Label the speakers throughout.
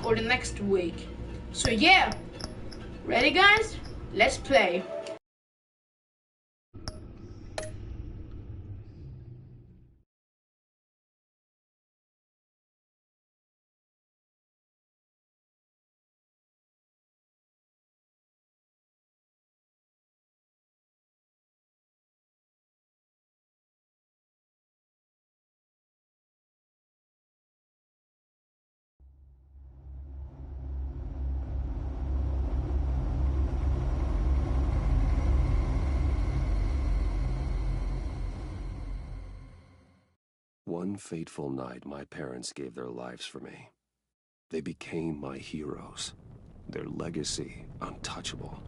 Speaker 1: or the next week. So yeah, ready guys? Let's play.
Speaker 2: One fateful night, my parents gave their lives for me. They became my heroes, their legacy untouchable.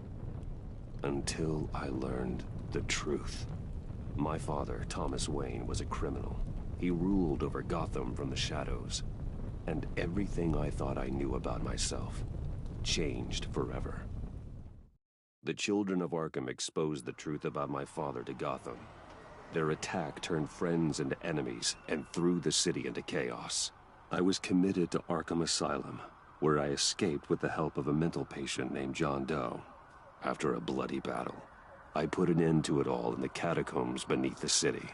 Speaker 2: Until I learned the truth. My father, Thomas Wayne, was a criminal. He ruled over Gotham from the shadows. And everything I thought I knew about myself changed forever. The children of Arkham exposed the truth about my father to Gotham. Their attack turned friends into enemies and threw the city into chaos. I was committed to Arkham Asylum, where I escaped with the help of a mental patient named John Doe. After a bloody battle, I put an end to it all in the catacombs beneath the city.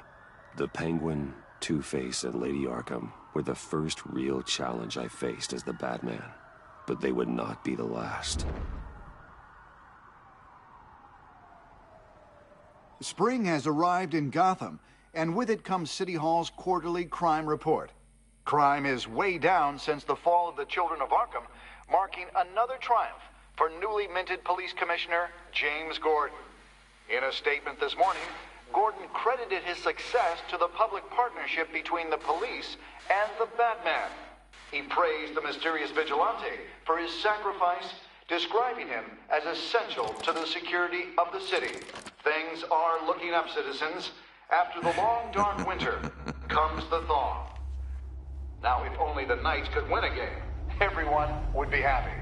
Speaker 2: The Penguin, Two-Face, and Lady Arkham were the first real challenge I faced as the Batman, but they would not be the last.
Speaker 3: Spring has arrived in Gotham, and with it comes City Hall's quarterly crime report. Crime is way down since the fall of the Children of Arkham, marking another triumph for newly minted Police Commissioner James Gordon. In a statement this morning, Gordon credited his success to the public partnership between the police and the Batman. He praised the mysterious vigilante for his sacrifice, describing him as essential to the security of the city. Things are looking up, citizens. After the long, dark winter comes the thaw. Now, if only the Knights could win a game, everyone would be happy.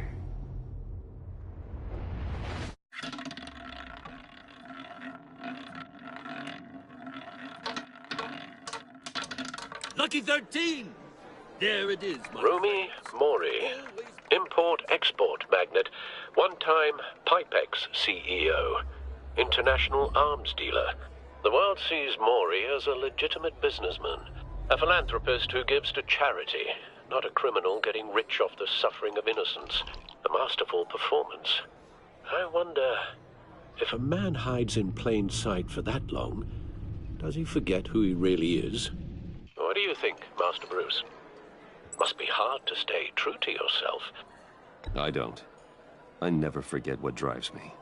Speaker 4: Lucky 13! There it is, my
Speaker 5: Rumi Mori, import-export magnate, one-time Pipex CEO, international arms dealer. The world sees Mori as a legitimate businessman, a philanthropist who gives to charity, not a criminal getting rich off the suffering of innocence. A masterful performance. I wonder, if a man hides in plain sight for that long, does he forget who he really is? What do you think, Master Bruce? Must be hard to stay true to yourself.
Speaker 2: I don't. I never forget what drives me.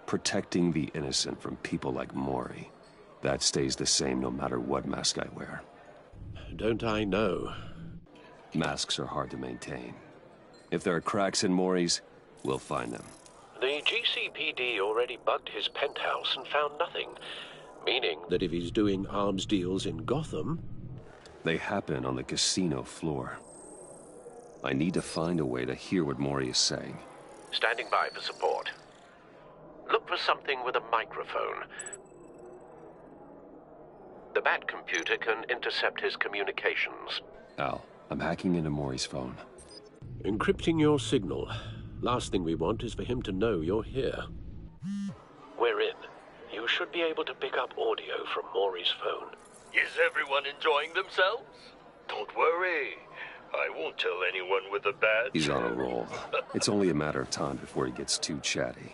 Speaker 2: Protecting the innocent from people like Mori. That stays the same no matter what mask I wear.
Speaker 5: Don't I know?
Speaker 2: Masks are hard to maintain. If there are cracks in Mori's, we'll find them.
Speaker 5: The GCPD already bugged his penthouse and found nothing. Meaning that if he's doing arms deals in Gotham...
Speaker 2: They happen on the casino floor. I need to find a way to hear what Mori is saying.
Speaker 5: Standing by for support. Look for something with a microphone. The Bat computer can intercept his communications.
Speaker 2: Al, I'm hacking into Mori's phone.
Speaker 5: Encrypting your signal. Last thing we want is for him to know you're here. We're in. You should be able to pick up audio from Mori's phone.
Speaker 4: Is everyone enjoying themselves? Don't worry. I won't tell anyone with a badge.
Speaker 2: He's on a roll. It's only a matter of time before he gets too chatty.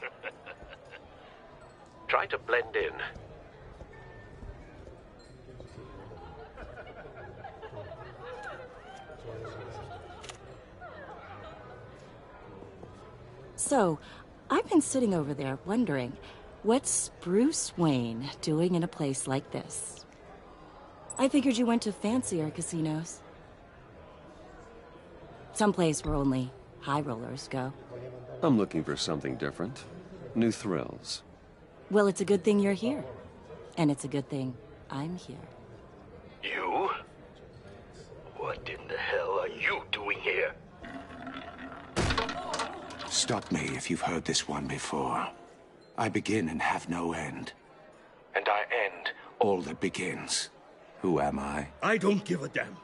Speaker 5: Try to blend in.
Speaker 6: So, I've been sitting over there wondering, what's Bruce Wayne doing in a place like this? I figured you went to fancier casinos. Someplace where only high rollers go.
Speaker 2: I'm looking for something different. New thrills.
Speaker 6: Well, it's a good thing you're here. And it's a good thing I'm here.
Speaker 4: You? What in the hell are you doing here?
Speaker 7: Stop me if you've heard this one before. I begin and have no end. And I end all that begins. Who am I?
Speaker 4: I don't give a damn.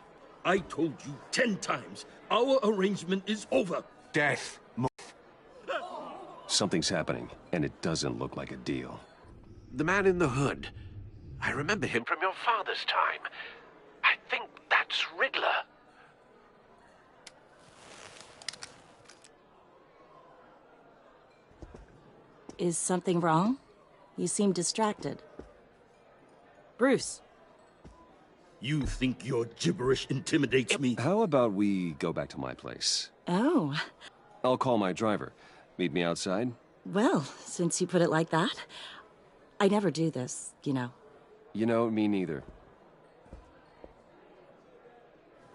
Speaker 4: I told you 10 times. Our arrangement is over.
Speaker 7: death.
Speaker 2: Something's happening, and it doesn't look like a deal.
Speaker 5: The man in the hood. I remember him from your father's time. I think that's Riddler.
Speaker 6: Is something wrong? You seem distracted. Bruce.
Speaker 8: You think your gibberish intimidates me?
Speaker 2: How about we go back to my place?
Speaker 6: Oh.
Speaker 2: I'll call my driver. Meet me outside?
Speaker 6: Well, since you put it like that, I never do this, you know.
Speaker 2: You know, me neither.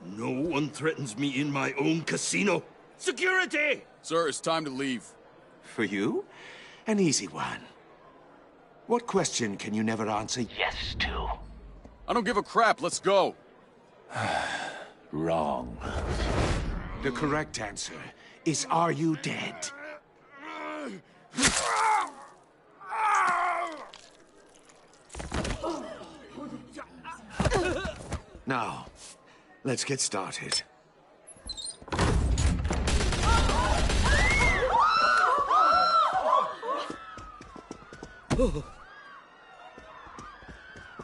Speaker 8: No one threatens me in my own casino. Security!
Speaker 9: Sir, it's time to leave.
Speaker 7: For you? An easy one. What question can you never answer yes to?
Speaker 9: I don't give a crap. Let's go.
Speaker 7: Wrong. The correct answer is, are you dead? Now, let's get started.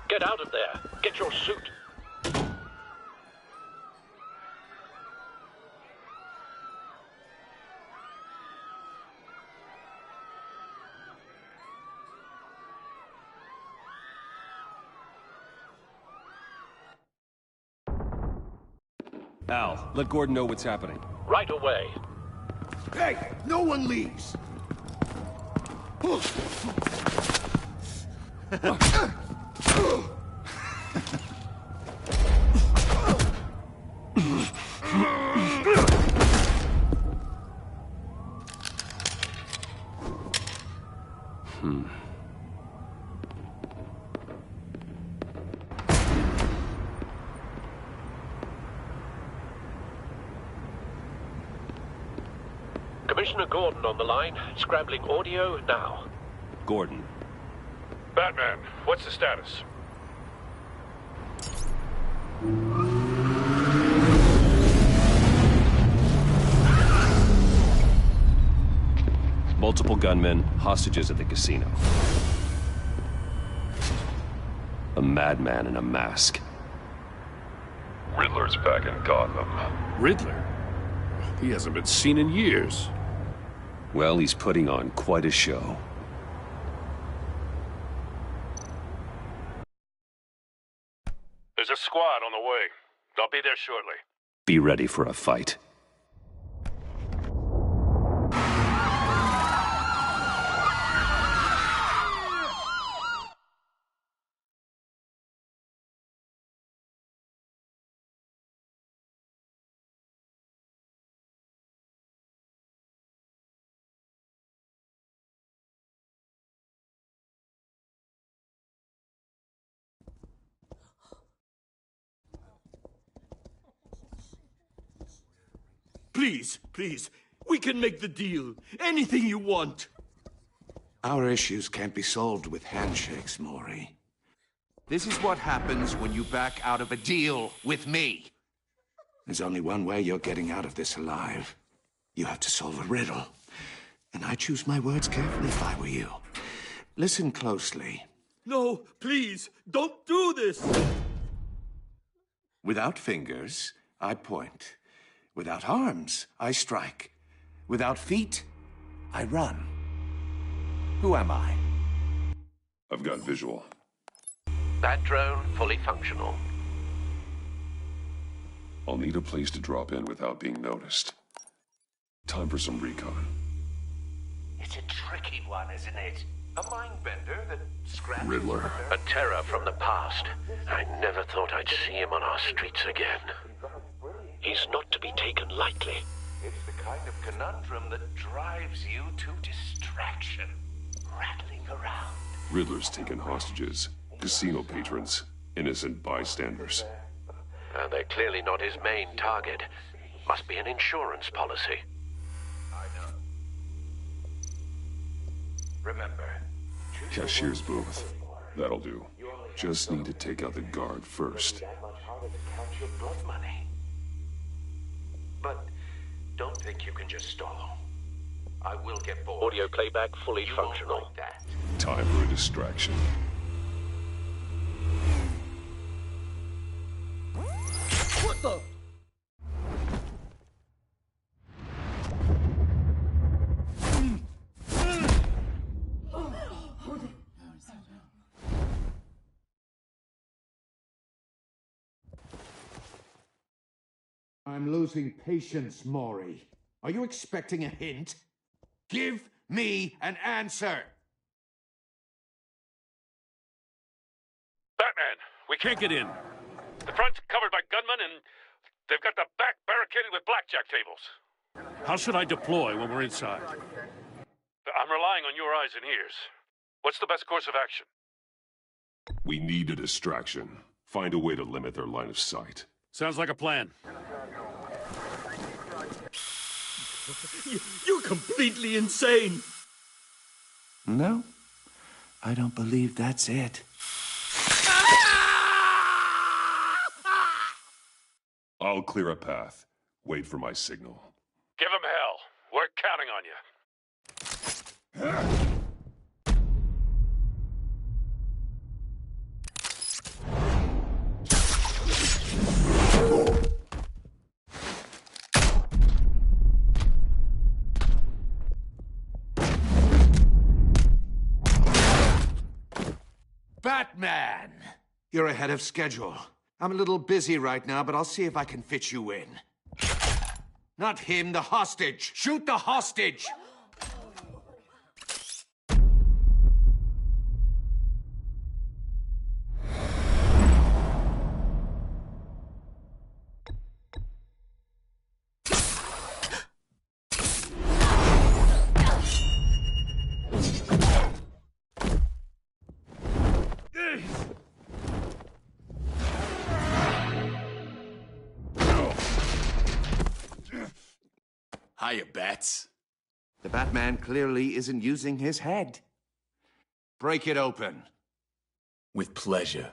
Speaker 5: Get out of there. Get your suit.
Speaker 2: Al, let Gordon know what's happening.
Speaker 5: Right away.
Speaker 8: Hey, no one leaves!
Speaker 5: Commissioner Gordon on the line. Scrambling audio now.
Speaker 2: Gordon.
Speaker 10: Batman, what's the status?
Speaker 2: Multiple gunmen, hostages at the casino. A madman in a mask.
Speaker 10: Riddler's back in Gotham.
Speaker 9: Riddler? He hasn't been seen in years.
Speaker 2: Well, he's putting on quite a show.
Speaker 10: There's a squad on the way. I'll be there shortly.
Speaker 2: Be ready for a fight.
Speaker 8: Please, please, we can make the deal. Anything you want.
Speaker 7: Our issues can't be solved with handshakes, Maury. This is what happens when you back out of a deal with me. There's only one way you're getting out of this alive. You have to solve a riddle. And I choose my words carefully if I were you. Listen closely.
Speaker 8: No, please, don't do this.
Speaker 7: Without fingers, I point. Without arms, I strike. Without feet, I run. Who am I?
Speaker 10: I've got visual.
Speaker 5: That drone fully functional.
Speaker 10: I'll need a place to drop in without being noticed. Time for some recon.
Speaker 7: It's a tricky one, isn't it? A mind bender that scratches...
Speaker 10: Riddler.
Speaker 5: A terror from the past. I never thought I'd see him on our streets again. He's not to be taken lightly.
Speaker 7: It's the kind of conundrum that drives you to distraction. Rattling around.
Speaker 10: Riddler's taken hostages. Casino patrons. Innocent bystanders.
Speaker 5: They're clearly not his main target. Must be an insurance policy.
Speaker 7: I know. Remember.
Speaker 10: Cashier's booth. That'll do. Just need to take out the guard first.
Speaker 7: That much harder to count your blood money. But
Speaker 5: Don't think you can just stall. I will get bored. Audio playback fully functional. Like that.
Speaker 10: Time for a distraction.
Speaker 8: What the?
Speaker 7: I'm losing patience, Maury. Are you expecting a hint? Give me an answer!
Speaker 9: Batman, we can't get in. The front's covered by gunmen, and they've got the back barricaded with blackjack tables. How should I deploy when we're inside? I'm relying on your eyes and ears. What's the best course of action?
Speaker 10: We need a distraction. Find a way to limit their line of sight.
Speaker 9: Sounds like a plan.
Speaker 8: You're completely insane!
Speaker 7: No, I don't believe that's it.
Speaker 10: I'll clear a path. Wait for my signal.
Speaker 9: Give him hell. We're counting on you.
Speaker 7: Batman! You're ahead of schedule. I'm a little busy right now, but I'll see if I can fit you in. Not him, the hostage! Shoot the hostage!
Speaker 8: Hiya, Bats.
Speaker 7: The Batman clearly isn't using his head. Break it open.
Speaker 8: With pleasure.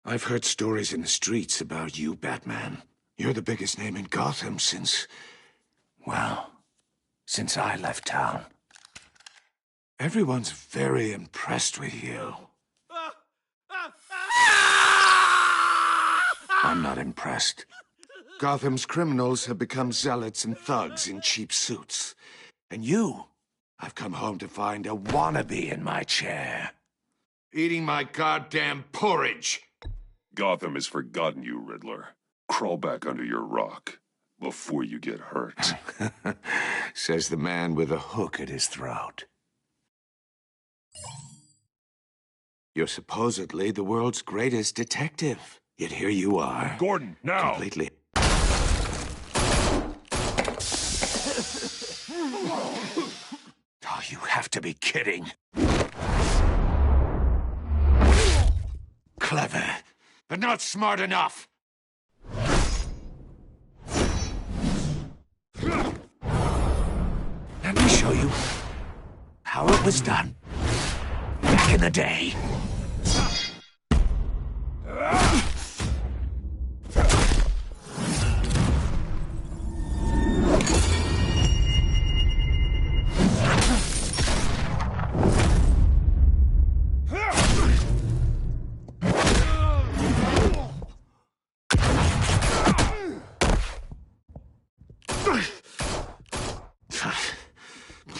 Speaker 7: I've heard stories in the streets about you, Batman. You're the biggest name in Gotham since... well, since I left town. Everyone's very impressed with you. I'm not impressed. Gotham's criminals have become zealots and thugs in cheap suits. And you, I've come home to find a wannabe in my chair. Eating my goddamn porridge.
Speaker 10: Gotham has forgotten you, Riddler. Crawl back under your rock before you get hurt.
Speaker 7: Says the man with a hook at his throat. You're supposedly the world's greatest detective. Yet here you are.
Speaker 10: Gordon, now!
Speaker 7: Completely... Oh, you have to be kidding. Clever, but not smart enough. Let me show you how it was done back in the day.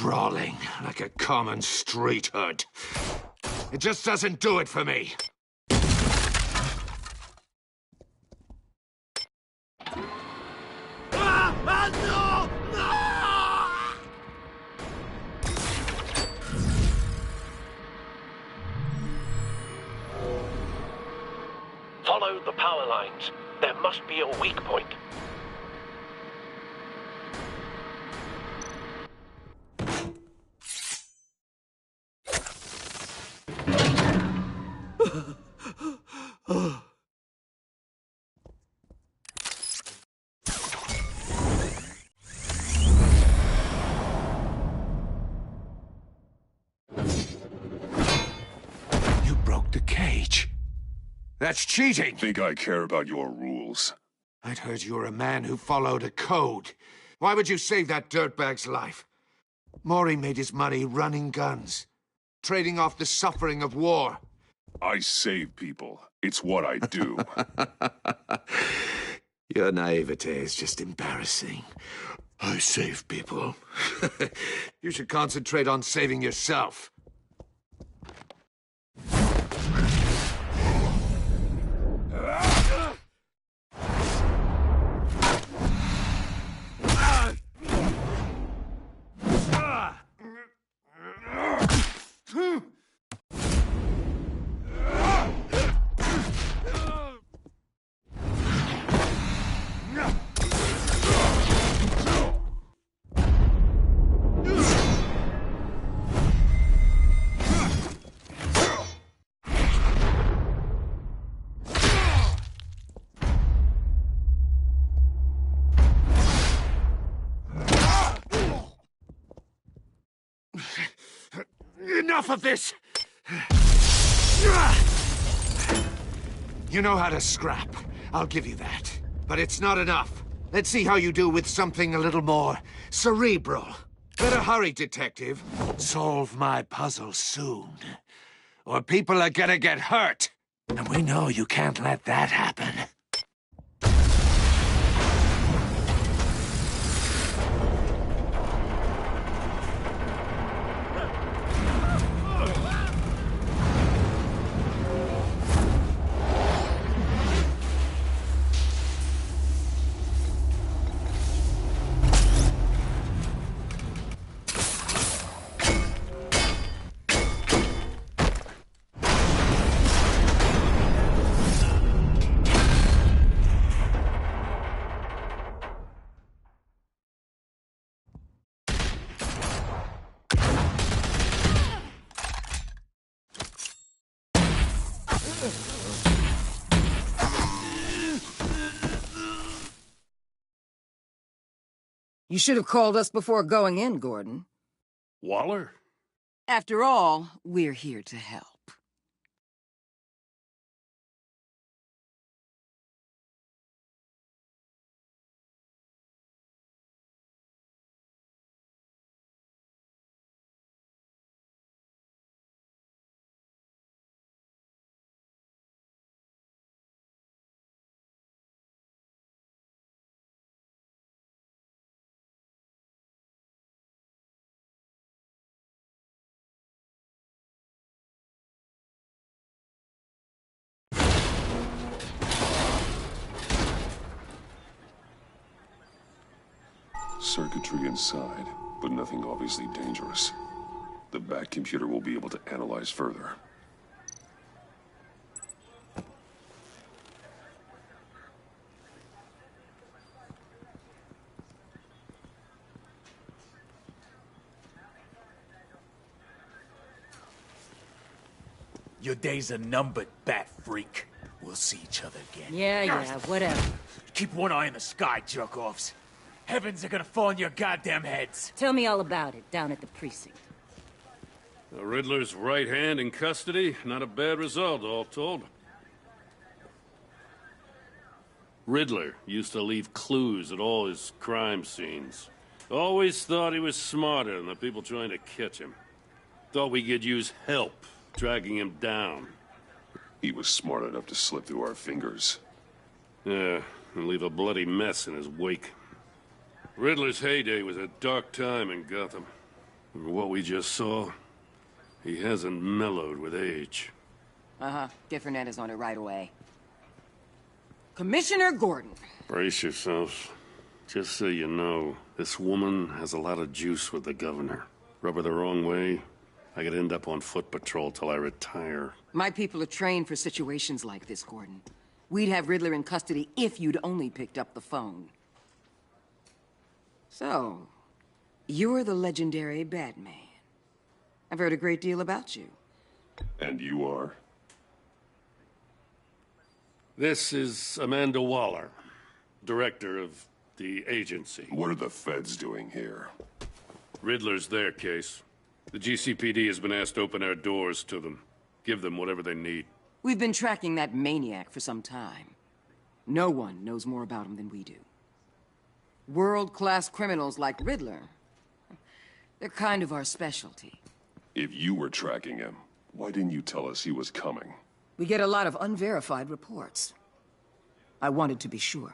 Speaker 7: Brawling like a common street hood. It just doesn't do it for me.
Speaker 8: No! No!
Speaker 5: Follow the power lines. There must be a weak point.
Speaker 7: You broke the cage. That's cheating!
Speaker 10: Think I care about your rules?
Speaker 7: I'd heard you were a man who followed a code. Why would you save that dirtbag's life? Maury made his money running guns, trading off the suffering of war.
Speaker 10: I save people. It's what I do.
Speaker 7: Your naivete is just embarrassing. I save people. You should concentrate on saving yourself. Enough of this! You know how to scrap. I'll give you that. But it's not enough. Let's see how you do with something a little more cerebral. Better hurry, detective. Solve my puzzle soon. Or people are gonna get hurt. And we know you can't let that happen.
Speaker 11: You should have called us before going in, Gordon.
Speaker 9: Waller?
Speaker 11: After all, we're here to help.
Speaker 10: Circuitry inside, but nothing obviously dangerous. The back computer will be able to analyze further.
Speaker 12: Your days are numbered, bat freak. We'll see each other again.
Speaker 11: Yeah, whatever.
Speaker 12: Keep one eye in the sky, jerk-offs. Heavens are gonna fall on your goddamn heads.
Speaker 11: Tell me all about it, down at the precinct.
Speaker 9: The Riddler's right hand in custody. Not a bad result, all told. Riddler used to leave clues at all his crime scenes. Always thought he was smarter than the people trying to catch him. Thought we could use help tracking him down.
Speaker 10: He was smart enough to slip through our fingers.
Speaker 9: Yeah, and leave a bloody mess in his wake. Riddler's heyday was a dark time in Gotham. And what we just saw, he hasn't mellowed with age.
Speaker 11: Uh-huh. Get Fernandez on it right away. Commissioner Gordon.
Speaker 9: Brace yourselves. Just so you know, this woman has a lot of juice with the governor. Rub her the wrong way, I could end up on foot patrol till I retire.
Speaker 11: My people are trained for situations like this, Gordon. We'd have Riddler in custody if you'd only picked up the phone. So, you're the legendary Batman. I've heard a great deal about you.
Speaker 10: And you are?
Speaker 9: This is Amanda Waller, director of the agency.
Speaker 10: What are the feds doing here?
Speaker 9: Riddler's their case. The GCPD has been asked to open our doors to them. Give them whatever they need.
Speaker 11: We've been tracking that maniac for some time. No one knows more about him than we do. World-class criminals like Riddler, they're kind of our specialty.
Speaker 10: If you were tracking him, why didn't you tell us he was coming?
Speaker 11: We get a lot of unverified reports. I wanted to be sure.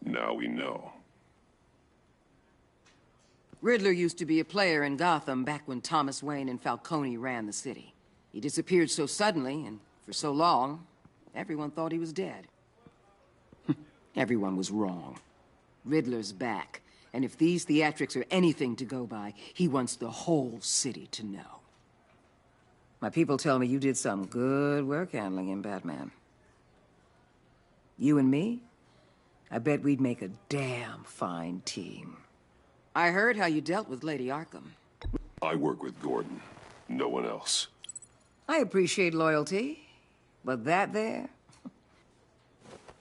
Speaker 10: Now we know.
Speaker 11: Riddler used to be a player in Gotham back when Thomas Wayne and Falcone ran the city. He disappeared so suddenly and for so long, everyone thought he was dead. Everyone was wrong. Riddler's back, and if these theatrics are anything to go by, he wants the whole city to know. My people tell me you did some good work handling him, Batman. You and me? I bet we'd make a damn fine team. I heard how you dealt with Lady Arkham.
Speaker 10: I work with Gordon. No one else.
Speaker 11: I appreciate loyalty, but that there...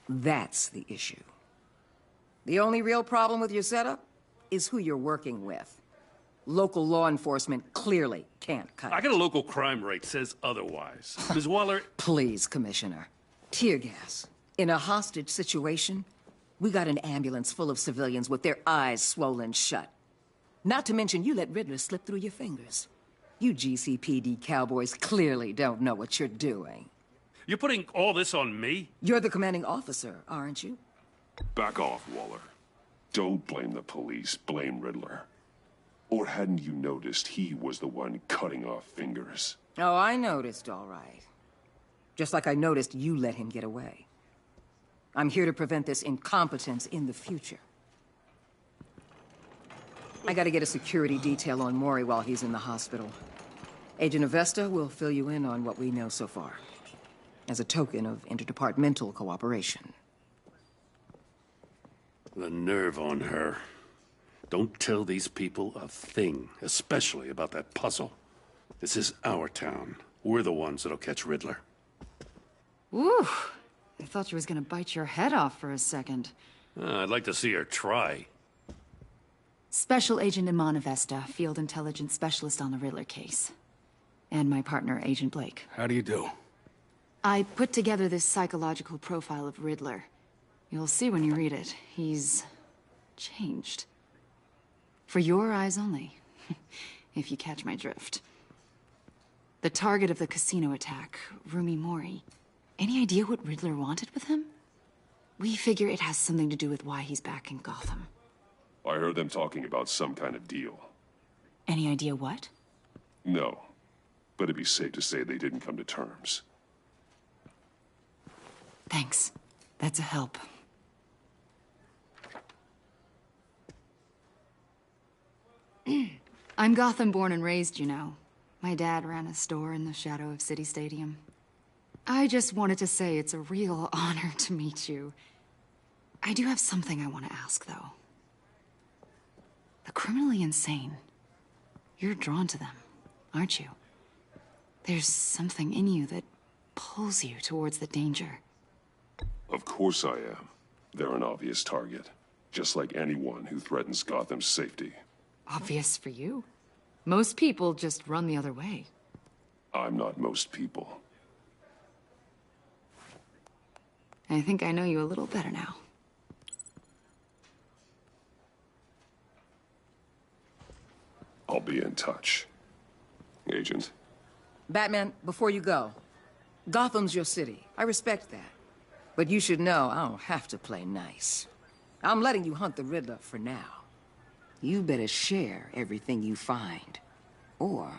Speaker 11: that's the issue. The only real problem with your setup is who you're working with. Local law enforcement clearly can't cut it.
Speaker 9: I got a local crime rate says otherwise. Ms. Waller...
Speaker 11: Please, Commissioner. Tear gas. In a hostage situation, we got an ambulance full of civilians with their eyes swollen shut. Not to mention you let Riddler slip through your fingers. You GCPD cowboys clearly don't know what you're doing.
Speaker 9: You're putting all this on me?
Speaker 11: You're the commanding officer, aren't you?
Speaker 10: Back off, Waller. Don't blame the police, blame Riddler. Or hadn't you noticed he was the one cutting off fingers?
Speaker 11: Oh, I noticed, all right. Just like I noticed you let him get away. I'm here to prevent this incompetence in the future. I gotta get a security detail on Maury while he's in the hospital. Agent Avesta will fill you in on what we know so far, as a token of interdepartmental cooperation.
Speaker 9: The nerve on her. Don't tell these people a thing, especially about that puzzle. This is our town. We're the ones that'll catch Riddler.
Speaker 13: Ooh, I thought you was gonna bite your head off for a second.
Speaker 9: I'd like to see her try.
Speaker 13: Special Agent Iman Avesta, Field Intelligence Specialist on the Riddler case. And my partner, Agent Blake.
Speaker 12: How do you do?
Speaker 13: I put together this psychological profile of Riddler. You'll see when you read it. He's... changed. For your eyes only, if you catch my drift. The target of the casino attack, Rumi Mori. Any idea what Riddler wanted with him? We figure it has something to do with why he's back in Gotham.
Speaker 10: I heard them talking about some kind of deal.
Speaker 13: Any idea what?
Speaker 10: No, but it'd be safe to say they didn't come to terms.
Speaker 13: Thanks. That's a help. I'm Gotham born and raised, you know. My dad ran a store in the shadow of City Stadium. I just wanted to say it's a real honor to meet you. I do have something I want to ask, though. The criminally insane. You're drawn to them, aren't you? There's something in you that pulls you towards the danger.
Speaker 10: Of course I am. They're an obvious target, just like anyone who threatens Gotham's safety.
Speaker 13: Obvious for you. Most people just run the other way.
Speaker 10: I'm not most people.
Speaker 13: I think I know you a little better now.
Speaker 10: I'll be in touch. Agent?
Speaker 11: Batman, before you go, Gotham's your city. I respect that. But you should know I don't have to play nice. I'm letting you hunt the Riddler for now. You better share everything you find. Or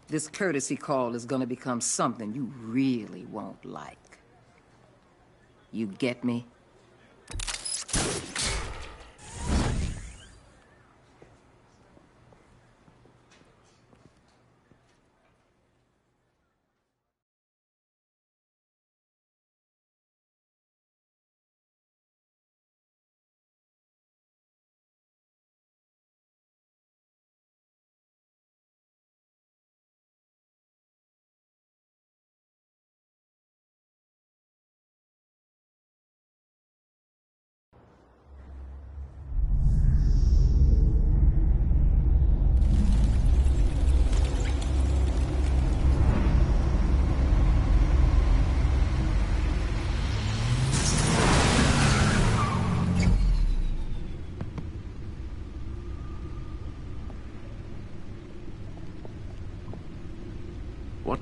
Speaker 11: this courtesy call is gonna become something you really won't like. You get me?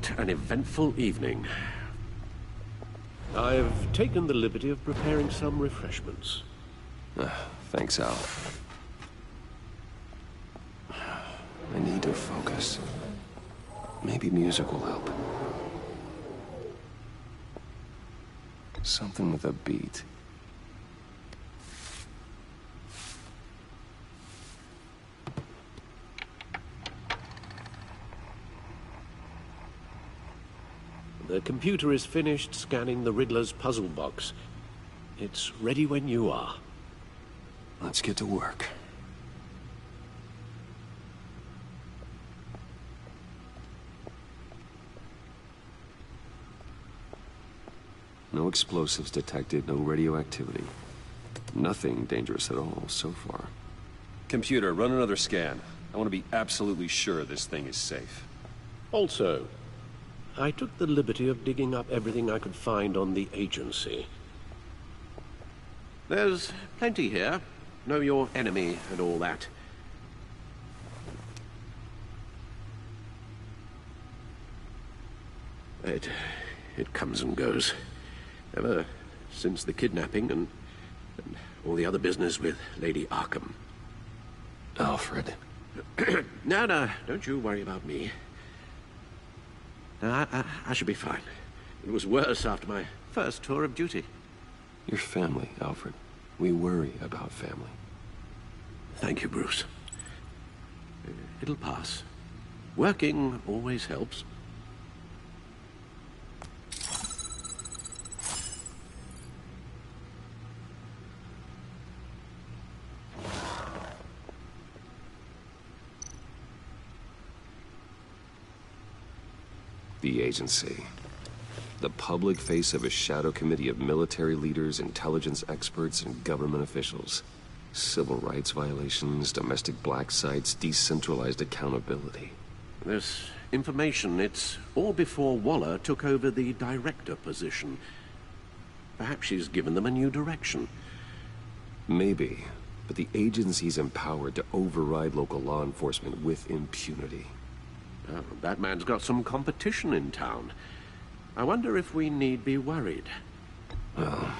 Speaker 5: What an eventful evening. I've taken the liberty of preparing some refreshments.
Speaker 2: Thanks, Al. I need to focus. Maybe music will help. Something with a beat.
Speaker 5: The computer is finished scanning the Riddler's puzzle box. It's ready when you are.
Speaker 2: Let's get to work. No explosives detected, no radioactivity. Nothing dangerous at all so far. Computer, run another scan. I want to be absolutely sure this thing is safe.
Speaker 5: Also, I took the liberty of digging up everything I could find on the agency. There's plenty here. Know your enemy and all that. It comes and goes. Ever since the kidnapping and all the other business with Lady Arkham.
Speaker 2: Alfred.
Speaker 5: No, don't you worry about me. No, I should be fine. It was worse after my first tour of duty.
Speaker 2: Your family, Alfred. We worry about family.
Speaker 5: Thank you, Bruce. It'll pass. Working always helps.
Speaker 2: The agency. The public face of a shadow committee of military leaders, intelligence experts, and government officials. Civil rights violations, domestic black sites, decentralized accountability.
Speaker 5: This information, it's all before Waller took over the director position. Perhaps she's given them a new direction.
Speaker 2: Maybe, but the agency's empowered to override local law enforcement with impunity.
Speaker 5: Oh, Batman's got some competition in town. I wonder if we need be worried.
Speaker 2: Well,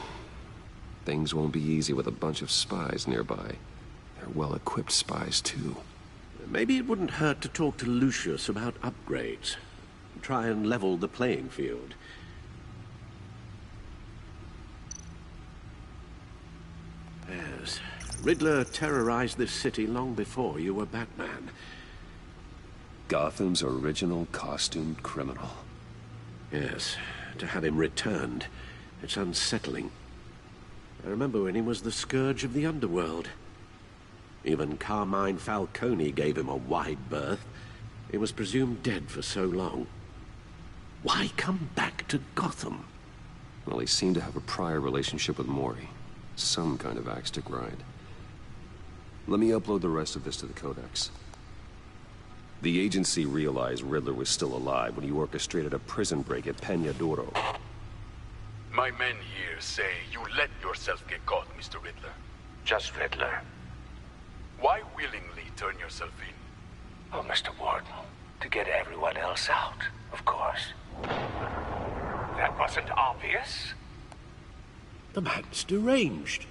Speaker 2: things won't be easy with a bunch of spies nearby. They're well-equipped spies, too.
Speaker 5: Maybe it wouldn't hurt to talk to Lucius about upgrades. Try and level the playing field. Yes, Riddler terrorized this city long before you were Batman.
Speaker 2: Gotham's original costumed criminal.
Speaker 5: Yes, to have him returned, it's unsettling. I remember when he was the scourge of the underworld. Even Carmine Falcone gave him a wide berth. He was presumed dead for so long. Why come back to Gotham?
Speaker 2: Well, he seemed to have a prior relationship with Mori. Some kind of axe to grind. Let me upload the rest of this to the Codex. The agency realized Riddler was still alive when he orchestrated a prison break at Peñadoro.
Speaker 14: My men here say you let yourself get caught, Mr. Riddler.
Speaker 15: Just Riddler.
Speaker 14: Why willingly turn yourself in?
Speaker 15: Oh, Mr. Warden, to get everyone else out, of course. That wasn't obvious.
Speaker 5: The man's deranged.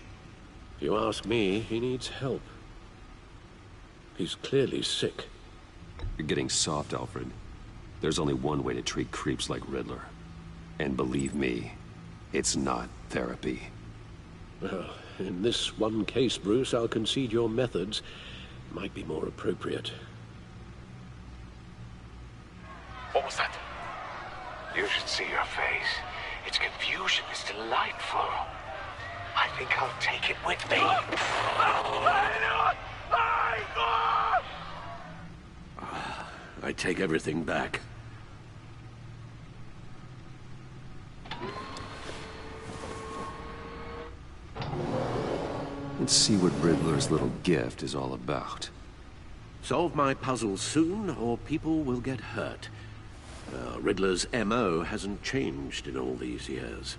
Speaker 5: If you ask me, he needs help. He's clearly sick.
Speaker 2: You're getting soft, Alfred. There's only one way to treat creeps like Riddler. And believe me, it's not therapy.
Speaker 5: Well, in this one case, Bruce, I'll concede your methods might be more appropriate.
Speaker 14: What was that?
Speaker 15: You should see your face. Its confusion is delightful. I think I'll take it with me.
Speaker 5: I take everything back.
Speaker 2: Let's see what Riddler's little gift is all about.
Speaker 5: Solve my puzzle soon, or people will get hurt. Riddler's M.O. hasn't changed in all these years.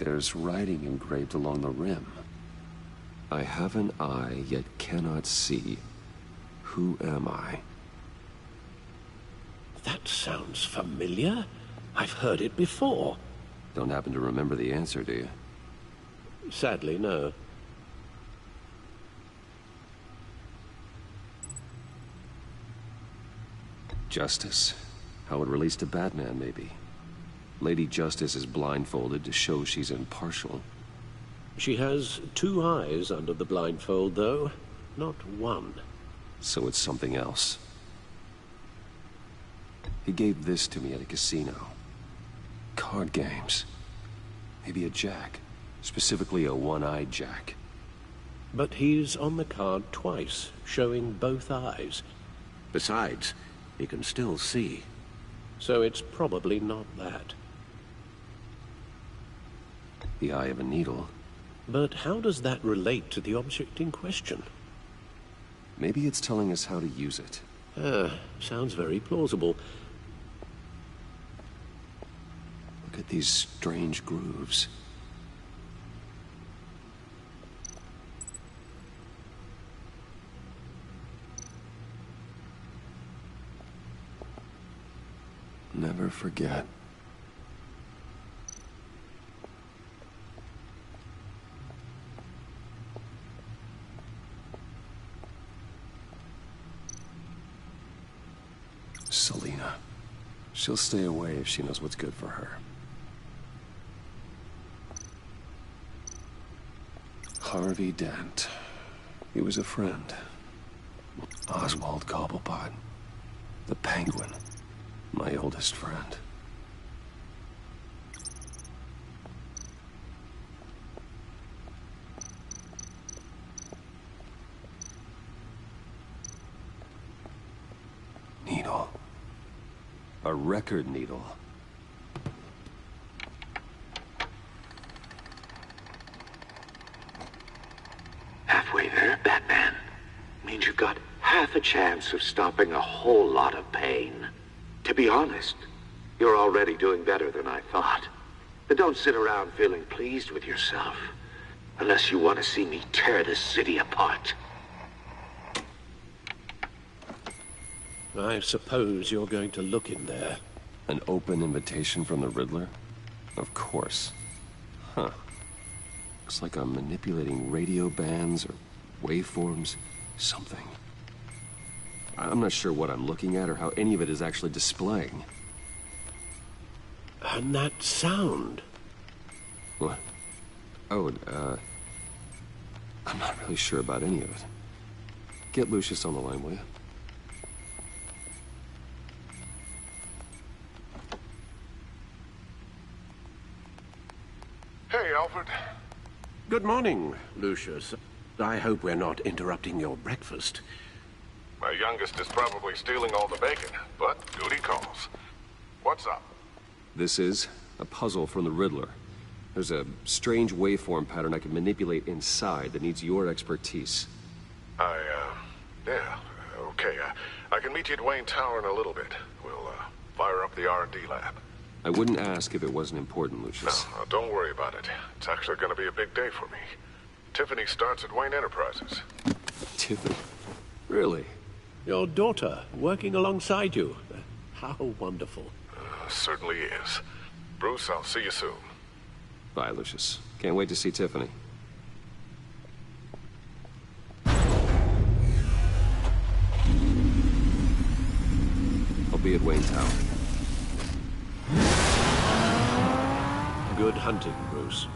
Speaker 2: There's writing engraved along the rim. I have an eye, yet cannot see. Who am I?
Speaker 5: That sounds familiar. I've heard it before.
Speaker 2: Don't happen to remember the answer, do you?
Speaker 5: Sadly, no.
Speaker 2: Justice? How it relates to Batman, maybe. Lady Justice is blindfolded to show she's impartial.
Speaker 5: She has 2 eyes under the blindfold, though. Not 1.
Speaker 2: So it's something else. He gave this to me at a casino. Card games. Maybe a jack. Specifically a one-eyed jack.
Speaker 5: But he's on the card twice, showing both eyes. Besides, he can still see. So it's probably not that.
Speaker 2: The eye of a needle.
Speaker 5: But how does that relate to the object in question?
Speaker 2: Maybe it's telling us how to use it.
Speaker 5: Sounds very plausible.
Speaker 2: Look at these strange grooves. Never forget. Selina. She'll stay away if she knows what's good for her. Harvey Dent. He was a friend. Oswald Cobblepot. The Penguin. My oldest friend. Needle. A record needle.
Speaker 15: Halfway there, Batman. Means you've got half a chance of stopping a whole lot of pain. To be honest, you're already doing better than I thought. But don't sit around feeling pleased with yourself. Unless you want to see me tear this city apart.
Speaker 5: I suppose you're going to look in there.
Speaker 2: An open invitation from the Riddler? Of course. Huh. Looks like I'm manipulating radio bands or waveforms. Something. I'm not sure what I'm looking at or how any of it is actually displaying.
Speaker 5: And that sound.
Speaker 2: What? Oh, I'm not really sure about any of it. Get Lucius on the line, will you?
Speaker 16: Hey, Alfred.
Speaker 5: Good morning, Lucius. I hope we're not interrupting your breakfast.
Speaker 16: My youngest is probably stealing all the bacon, but duty calls. What's up?
Speaker 2: This is a puzzle from the Riddler. There's a strange waveform pattern I can manipulate inside that needs your expertise.
Speaker 16: Yeah, okay. I can meet you at Wayne Tower in a little bit. We'll, fire up the R&D lab.
Speaker 2: I wouldn't ask if it wasn't important, Lucius.
Speaker 16: No, don't worry about it. It's actually gonna be a big day for me. Tiffany starts at Wayne Enterprises.
Speaker 2: Tiffany? Really?
Speaker 5: Your daughter, working alongside you. How wonderful.
Speaker 16: Certainly is. Bruce, I'll see you soon.
Speaker 2: Bye, Lucius. Can't wait to see Tiffany. I'll be at Wayne Tower.
Speaker 5: Good hunting, Bruce.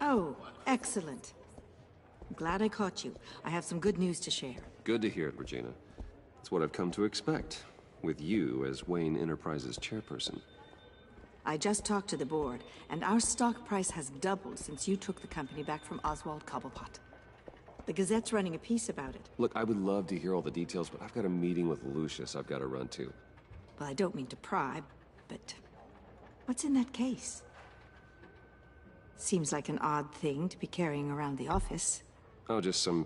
Speaker 17: Oh, excellent. I'm glad I caught you. I have some good news to share.
Speaker 2: Good to hear it, Regina. It's what I've come to expect, with you as Wayne Enterprises chairperson.
Speaker 17: I just talked to the board, and our stock price has doubled since you took the company back from Oswald Cobblepot. The Gazette's running a piece about it.
Speaker 2: Look, I would love to hear all the details, but I've got a meeting with Lucius I've got to run to.
Speaker 17: Well, I don't mean to pry, but what's in that case? Seems like an odd thing to be carrying around the office.
Speaker 2: Oh, just some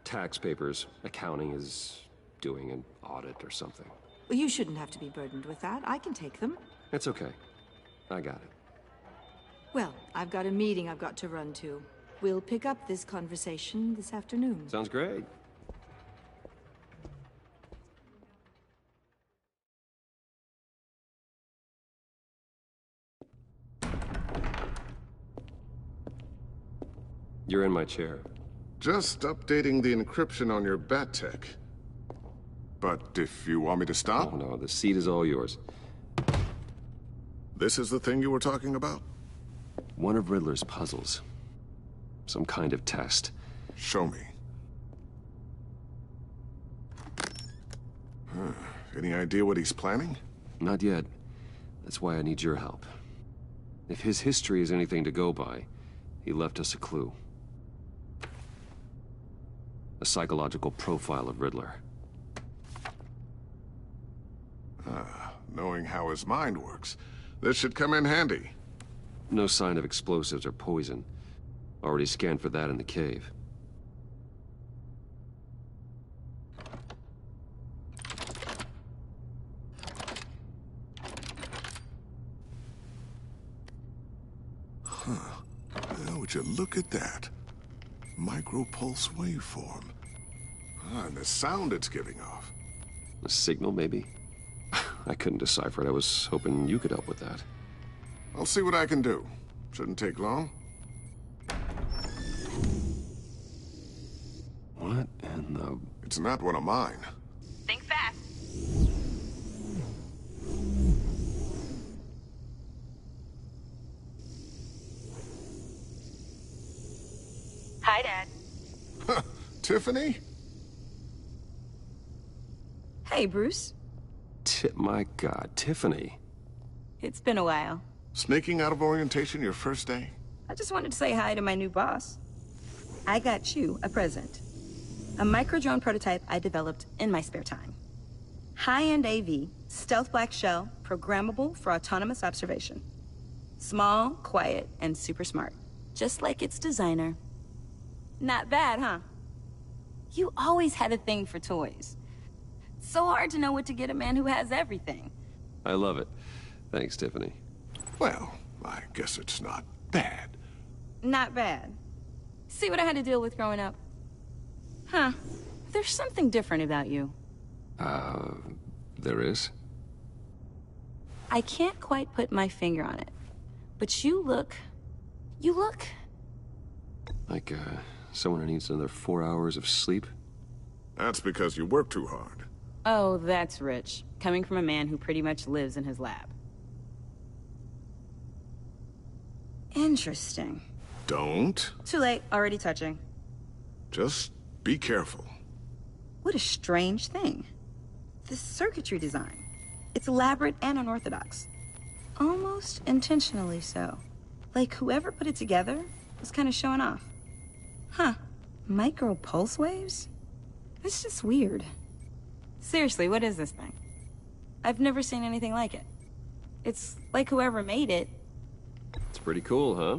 Speaker 2: tax papers. Accounting is doing an audit or something.
Speaker 17: Well, you shouldn't have to be burdened with that. I can take them.
Speaker 2: It's okay. I got it.
Speaker 17: Well, I've got a meeting I've got to run to. We'll pick up this conversation this afternoon.
Speaker 2: Sounds great. You're in my chair.
Speaker 16: Just updating the encryption on your bat tech. But if you want me to stop...
Speaker 2: Oh, no, the seat is all yours.
Speaker 16: This is the thing you were talking about?
Speaker 2: One of Riddler's puzzles. Some kind of test.
Speaker 16: Show me. Any idea what he's planning?
Speaker 2: Not yet. That's why I need your help. If his history is anything to go by, he left us a clue. A psychological profile of Riddler.
Speaker 16: Knowing how his mind works, this should come in handy.
Speaker 2: No sign of explosives or poison. Already scanned for that in the cave.
Speaker 16: Well, would you look at that? Micropulse waveform. And the sound it's giving off.
Speaker 2: A signal, maybe? I couldn't decipher it. I was hoping you could help with that.
Speaker 16: I'll see what I can do. Shouldn't take long.
Speaker 2: What in the...
Speaker 16: It's not one of mine.
Speaker 18: Think fast. Hi, Dad.
Speaker 16: Tiffany?
Speaker 19: Hey, Bruce.
Speaker 2: My God, Tiffany.
Speaker 19: It's been a while.
Speaker 16: Sneaking out of orientation your first day?
Speaker 19: I just wanted to say hi to my new boss. I got you a present. A micro-drone prototype I developed in my spare time. High-end AV, stealth black shell, programmable for autonomous observation. Small, quiet, and super smart. Just like its designer. Not bad, huh? You always had a thing for toys. So hard to know what to get a man who has everything.
Speaker 2: I love it. Thanks, Tiffany.
Speaker 16: Well, I guess it's not bad.
Speaker 19: Not bad. See what I had to deal with growing up? Huh. There's something different about you.
Speaker 2: There is?
Speaker 19: I can't quite put my finger on it. But you look...
Speaker 2: Like, someone who needs another 4 hours of sleep?
Speaker 16: That's because you work too hard.
Speaker 19: Oh, that's rich. Coming from a man who pretty much lives in his lab. Interesting.
Speaker 16: Don't.
Speaker 19: Too late. Already touching.
Speaker 16: Just be careful.
Speaker 19: What a strange thing. This circuitry design. It's elaborate and unorthodox. Almost intentionally so. Like whoever put it together was kind of showing off. Huh. Micro pulse waves? It's just weird. Seriously, what is this thing? I've never seen anything like it. It's like whoever made it...
Speaker 2: It's pretty cool, huh?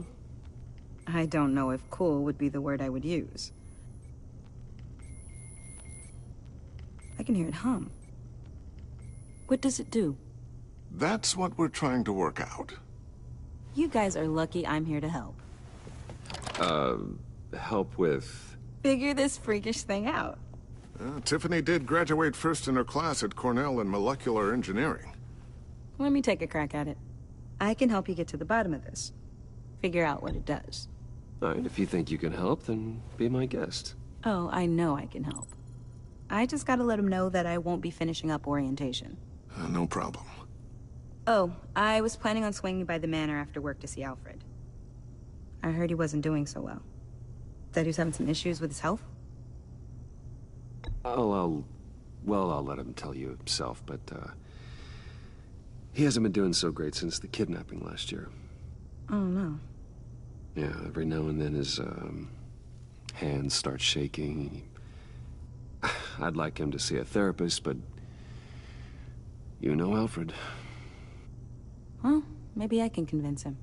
Speaker 19: I don't know if cool would be the word I would use. I can hear it hum. What does it do?
Speaker 16: That's what we're trying to work out.
Speaker 19: You guys are lucky I'm here to help.
Speaker 2: Help with...
Speaker 19: Figure this freakish thing out.
Speaker 16: Tiffany did graduate first in her class at Cornell in molecular engineering.
Speaker 19: Let me take a crack at it. I can help you get to the bottom of this. Figure out what it does.
Speaker 2: All right, if you think you can help, then be my guest.
Speaker 19: Oh, I know I can help. I just gotta let him know that I won't be finishing up orientation.
Speaker 16: No problem.
Speaker 19: Oh, I was planning on swinging by the manor after work to see Alfred. I heard he wasn't doing so well. That he was having some issues with his health?
Speaker 2: I'll let him tell you himself, but, he hasn't been doing so great since the kidnapping last year.
Speaker 19: Oh, no.
Speaker 2: Yeah, every now and then his hands start shaking. I'd like him to see a therapist, but you know Alfred.
Speaker 19: Well, maybe I can convince him.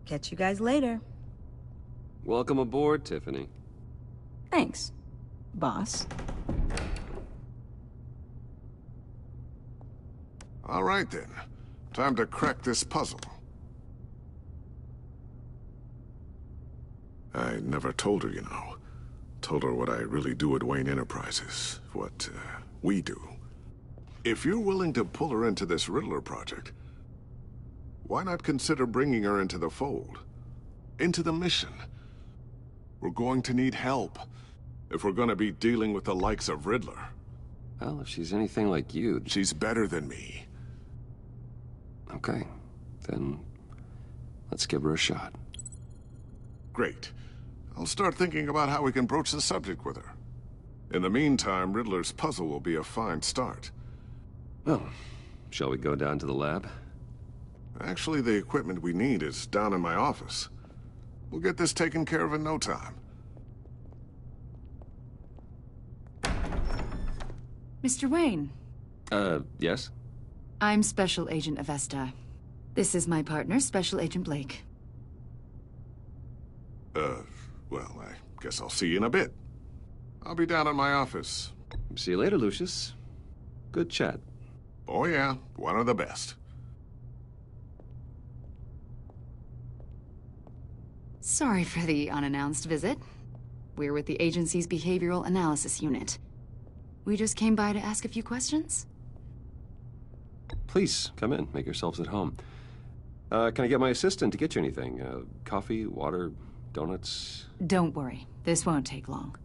Speaker 19: Catch you guys later.
Speaker 2: Welcome aboard, Tiffany.
Speaker 19: Thanks, boss.
Speaker 16: All right, then. Time to crack this puzzle. I never told her, you know. Told her what I really do at Wayne Enterprises. What, we do. If you're willing to pull her into this Riddler project, why not consider bringing her into the fold? Into the mission? We're going to need help if we're going to be dealing with the likes of Riddler.
Speaker 2: Well, if she's anything like you...
Speaker 16: She's better than me.
Speaker 2: Okay, then let's give her a shot.
Speaker 16: Great. I'll start thinking about how we can broach the subject with her. In the meantime, Riddler's puzzle will be a fine start.
Speaker 2: Well, shall we go down to the lab?
Speaker 16: Actually, the equipment we need is down in my office. We'll get this taken care of in no time.
Speaker 13: Mr. Wayne.
Speaker 2: Yes?
Speaker 13: I'm Special Agent Avesta. This is my partner, Special Agent Blake.
Speaker 16: Well, I guess I'll see you in a bit. I'll be down in my office.
Speaker 2: See you later, Lucius. Good chat.
Speaker 16: Oh yeah, one of the best.
Speaker 13: Sorry for the unannounced visit. We're with the agency's Behavioral Analysis Unit. We just came by to ask a few questions.
Speaker 2: Please, come in. Make yourselves at home. Can I get my assistant to get you anything? Coffee, water, donuts?
Speaker 13: Don't worry. This won't take long.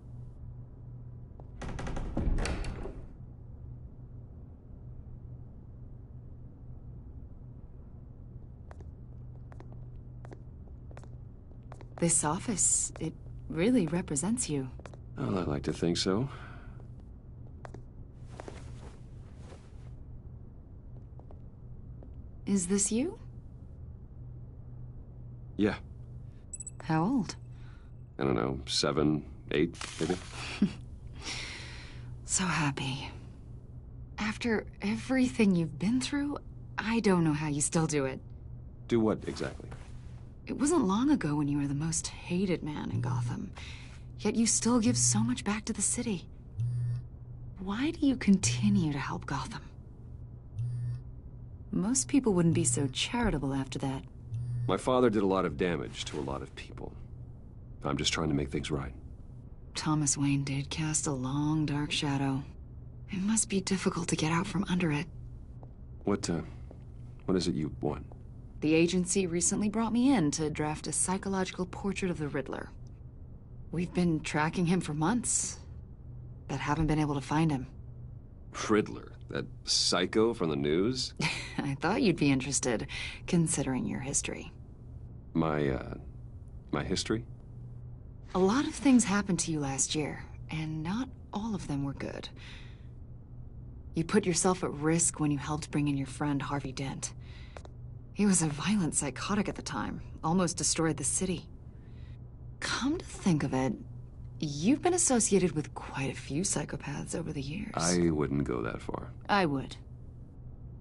Speaker 13: This office, it really represents you.
Speaker 2: Well, I like to think so.
Speaker 13: Is this you?
Speaker 2: Yeah.
Speaker 13: How old?
Speaker 2: I don't know, 7, 8, maybe?
Speaker 13: So happy. After everything you've been through, I don't know how you still do it.
Speaker 2: Do what, exactly?
Speaker 13: It wasn't long ago when you were the most hated man in Gotham, yet you still give so much back to the city. Why do you continue to help Gotham? Most people wouldn't be so charitable after that.
Speaker 2: My father did a lot of damage to a lot of people. I'm just trying to make things right.
Speaker 13: Thomas Wayne did cast a long, dark shadow. It must be difficult to get out from under it.
Speaker 2: What is it you want?
Speaker 13: The agency recently brought me in to draft a psychological portrait of the Riddler. We've been tracking him for months, but haven't been able to find him.
Speaker 2: Riddler? That psycho from the news?
Speaker 13: I thought you'd be interested, considering your history.
Speaker 2: My history?
Speaker 13: A lot of things happened to you last year, and not all of them were good. You put yourself at risk when you helped bring in your friend Harvey Dent. He was a violent psychotic at the time, almost destroyed the city. Come to think of it, you've been associated with quite a few psychopaths over the years.
Speaker 2: I wouldn't go that far.
Speaker 13: I would.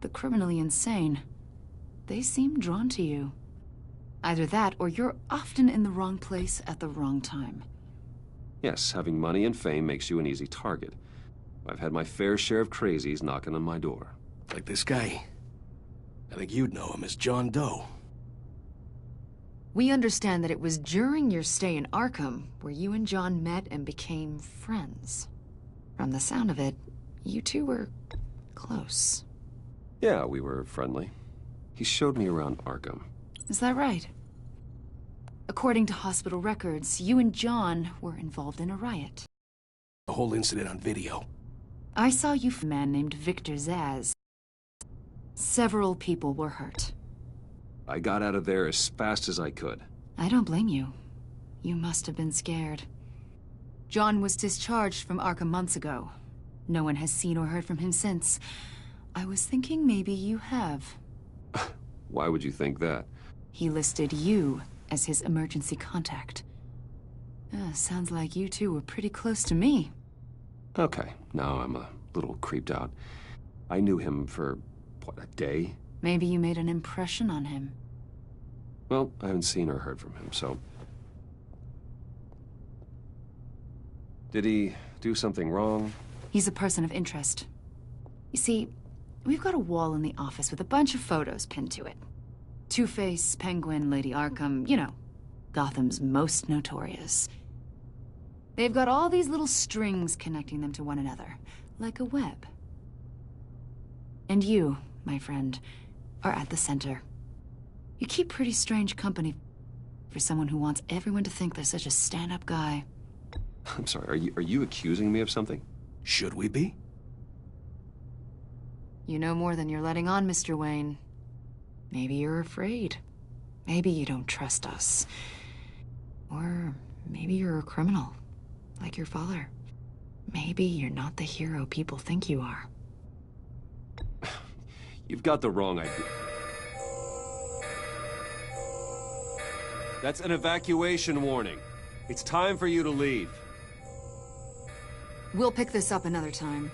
Speaker 13: The criminally insane. They seem drawn to you. Either that, or you're often in the wrong place at the wrong time.
Speaker 2: Yes, having money and fame makes you an easy target. I've had my fair share of crazies knocking on my door.
Speaker 20: Like this guy. I think you'd know him as John Doe.
Speaker 13: We understand that it was during your stay in Arkham where you and John met and became friends. From the sound of it, you two were close.
Speaker 2: Yeah, we were friendly. He showed me around Arkham.
Speaker 13: Is that right? According to hospital records, you and John were involved in a riot.
Speaker 20: The whole incident on video.
Speaker 13: I saw you with a man named Victor Zsasz. Several people were hurt.
Speaker 2: I got out of there as fast as I could.
Speaker 13: I don't blame you. You must have been scared. John was discharged from Arkham months ago. No one has seen or heard from him since. I was thinking maybe you have.
Speaker 2: Why would you think that?
Speaker 13: He listed you as his emergency contact. Sounds like you two were pretty close to me.
Speaker 2: Okay, now I'm a little creeped out. I knew him for, what, a day?
Speaker 13: Maybe you made an impression on him.
Speaker 2: Well, I haven't seen or heard from him, so... Did he do something wrong?
Speaker 13: He's a person of interest. You see, we've got a wall in the office with a bunch of photos pinned to it. Two-Face, Penguin, Lady Arkham, you know, Gotham's most notorious. They've got all these little strings connecting them to one another, like a web. And you, my friend, are at the center. You keep pretty strange company for someone who wants everyone to think they're such a stand-up guy.
Speaker 2: I'm sorry, are you accusing me of something?
Speaker 20: Should we be?
Speaker 13: You know more than you're letting on, Mr. Wayne. Maybe you're afraid. Maybe you don't trust us. Or maybe you're a criminal, like your father. Maybe you're not the hero people think you are.
Speaker 2: You've got the wrong idea. That's an evacuation warning. It's time for you to leave.
Speaker 13: We'll pick this up another time.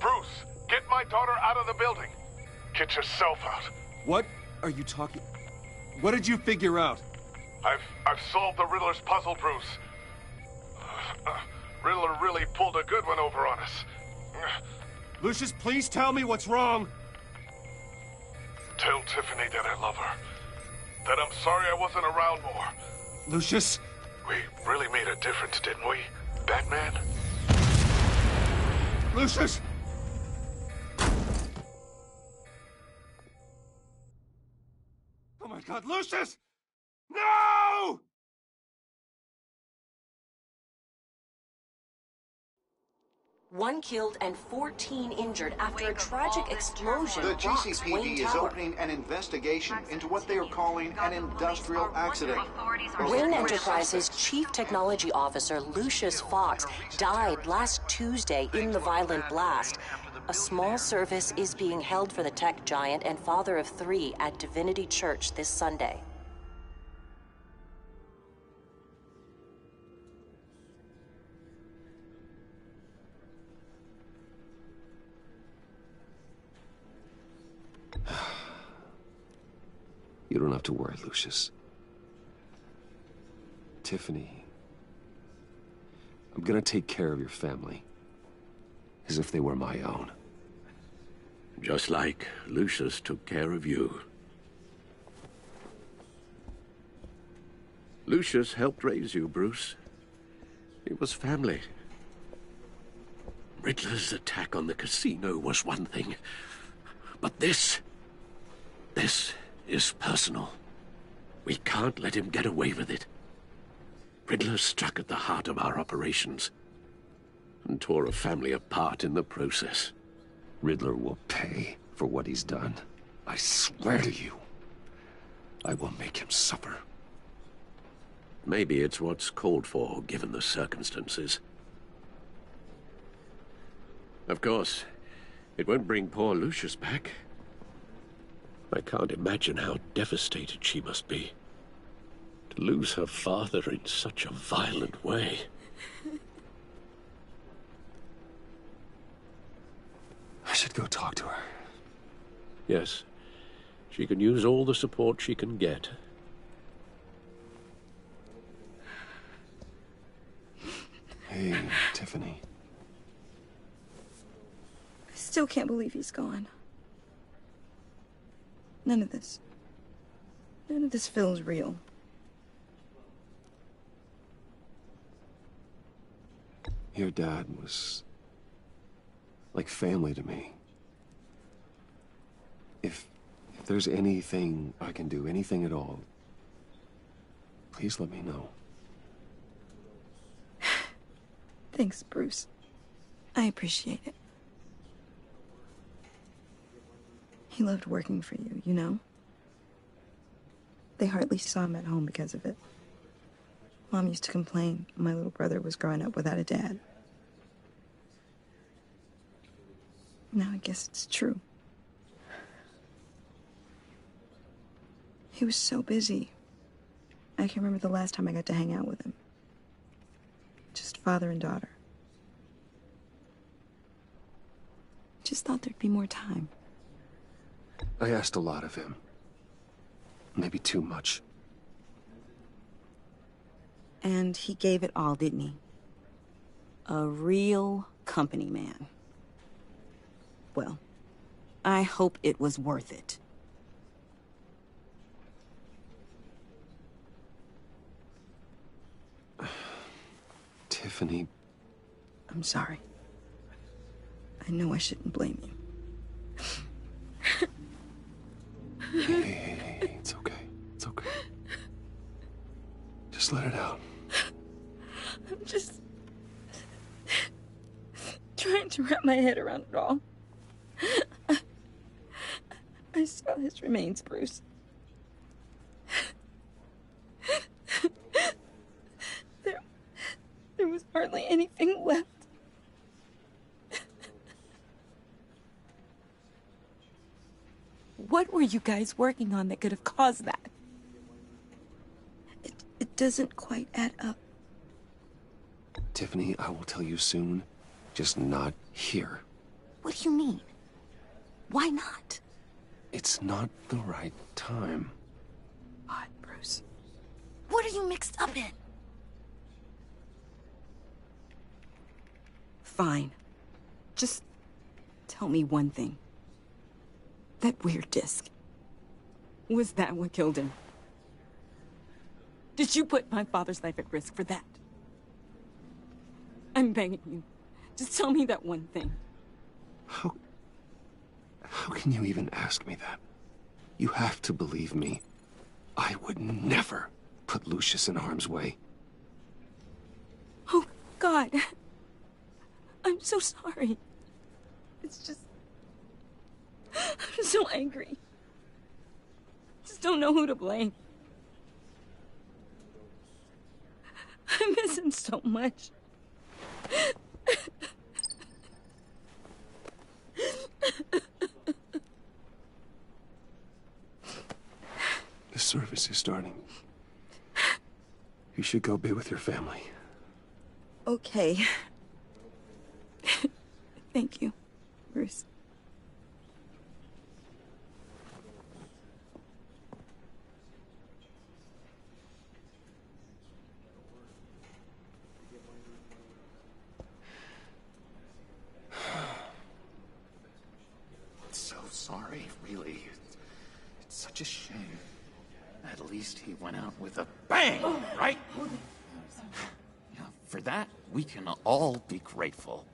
Speaker 21: Bruce, get my daughter out of the building. Get yourself out.
Speaker 2: What are you talking... What did you figure out?
Speaker 21: I've solved the Riddler's puzzle, Bruce. Riddler really pulled a good one over on us.
Speaker 2: Lucius, please tell me what's wrong.
Speaker 21: Tell Tiffany that I love her. That I'm sorry I wasn't around more.
Speaker 2: Lucius?
Speaker 21: We really made a difference, didn't we, Batman?
Speaker 2: Lucius! Oh my God, Lucius! No!
Speaker 6: One killed and 14 injured after a tragic explosion.
Speaker 3: The
Speaker 6: rocks
Speaker 3: GCPD
Speaker 6: Wayne
Speaker 3: is
Speaker 6: Tower.
Speaker 3: opening an investigation into what they are calling an industrial accident.
Speaker 6: Wayne Enterprises' chief technology officer, Lucius Fox, died last Tuesday in the violent blast. A small service is being held for the tech giant and father of 3 at Divinity Church this Sunday.
Speaker 2: You don't have to worry, Lucius. Tiffany, I'm gonna take care of your family. As if they were my own.
Speaker 5: Just like Lucius took care of you. Lucius helped raise you, Bruce. It was family. Riddler's attack on the casino was one thing. But this is personal. We can't let him get away with it. Riddler struck at the heart of our operations and tore a family apart in the process.
Speaker 2: Riddler will pay for what he's done. I swear to you, I will make him suffer.
Speaker 5: Maybe it's what's called for, given the circumstances. Of course, it won't bring poor Lucius back. I can't imagine how devastated she must be. To lose her father in such a violent way.
Speaker 2: I should go talk to her.
Speaker 5: Yes, she can use all the support she can get.
Speaker 2: Hey, Tiffany.
Speaker 19: I still can't believe he's gone. None of this feels real.
Speaker 2: Your dad was like family to me. If there's anything I can do, anything at all, please let me know.
Speaker 19: Thanks, Bruce. I appreciate it. He loved working for you, you know? They hardly saw him at home because of it. Mom used to complain my little brother was growing up without a dad. Now I guess it's true. He was so busy. I can remember the last time I got to hang out with him. Just father and daughter. Just thought there'd be more time.
Speaker 2: I asked a lot of him. Maybe too much.
Speaker 19: And he gave it all, didn't he? A real company man. Well, I hope it was worth it.
Speaker 2: Tiffany.
Speaker 19: I'm sorry. I know I shouldn't blame you.
Speaker 2: Hey, it's okay. It's okay. Just let it out.
Speaker 19: I'm just trying to wrap my head around it all. I saw his remains, Bruce. There was hardly anything left. What were you guys working on that could have caused that? It doesn't quite add up.
Speaker 2: Tiffany, I will tell you soon. Just not here.
Speaker 19: What do you mean? Why not?
Speaker 2: It's not the right time.
Speaker 19: Odd, Bruce. What are you mixed up in? Fine. Just tell me one thing. That weird disc. Was that what killed him? Did you put my father's life at risk for that? I'm begging you. Just tell me that one thing.
Speaker 2: How can you even ask me that? You have to believe me. I would never put Lucius in harm's way.
Speaker 19: Oh, God. I'm so sorry. It's just... I'm so angry. Just don't know who to blame. I miss him so much.
Speaker 2: The service is starting. You should go be with your family.
Speaker 19: Okay. Thank you, Bruce.
Speaker 12: So sorry, really. It's such a shame. At least he went out with a bang, right? Yeah, for that, we can all be grateful.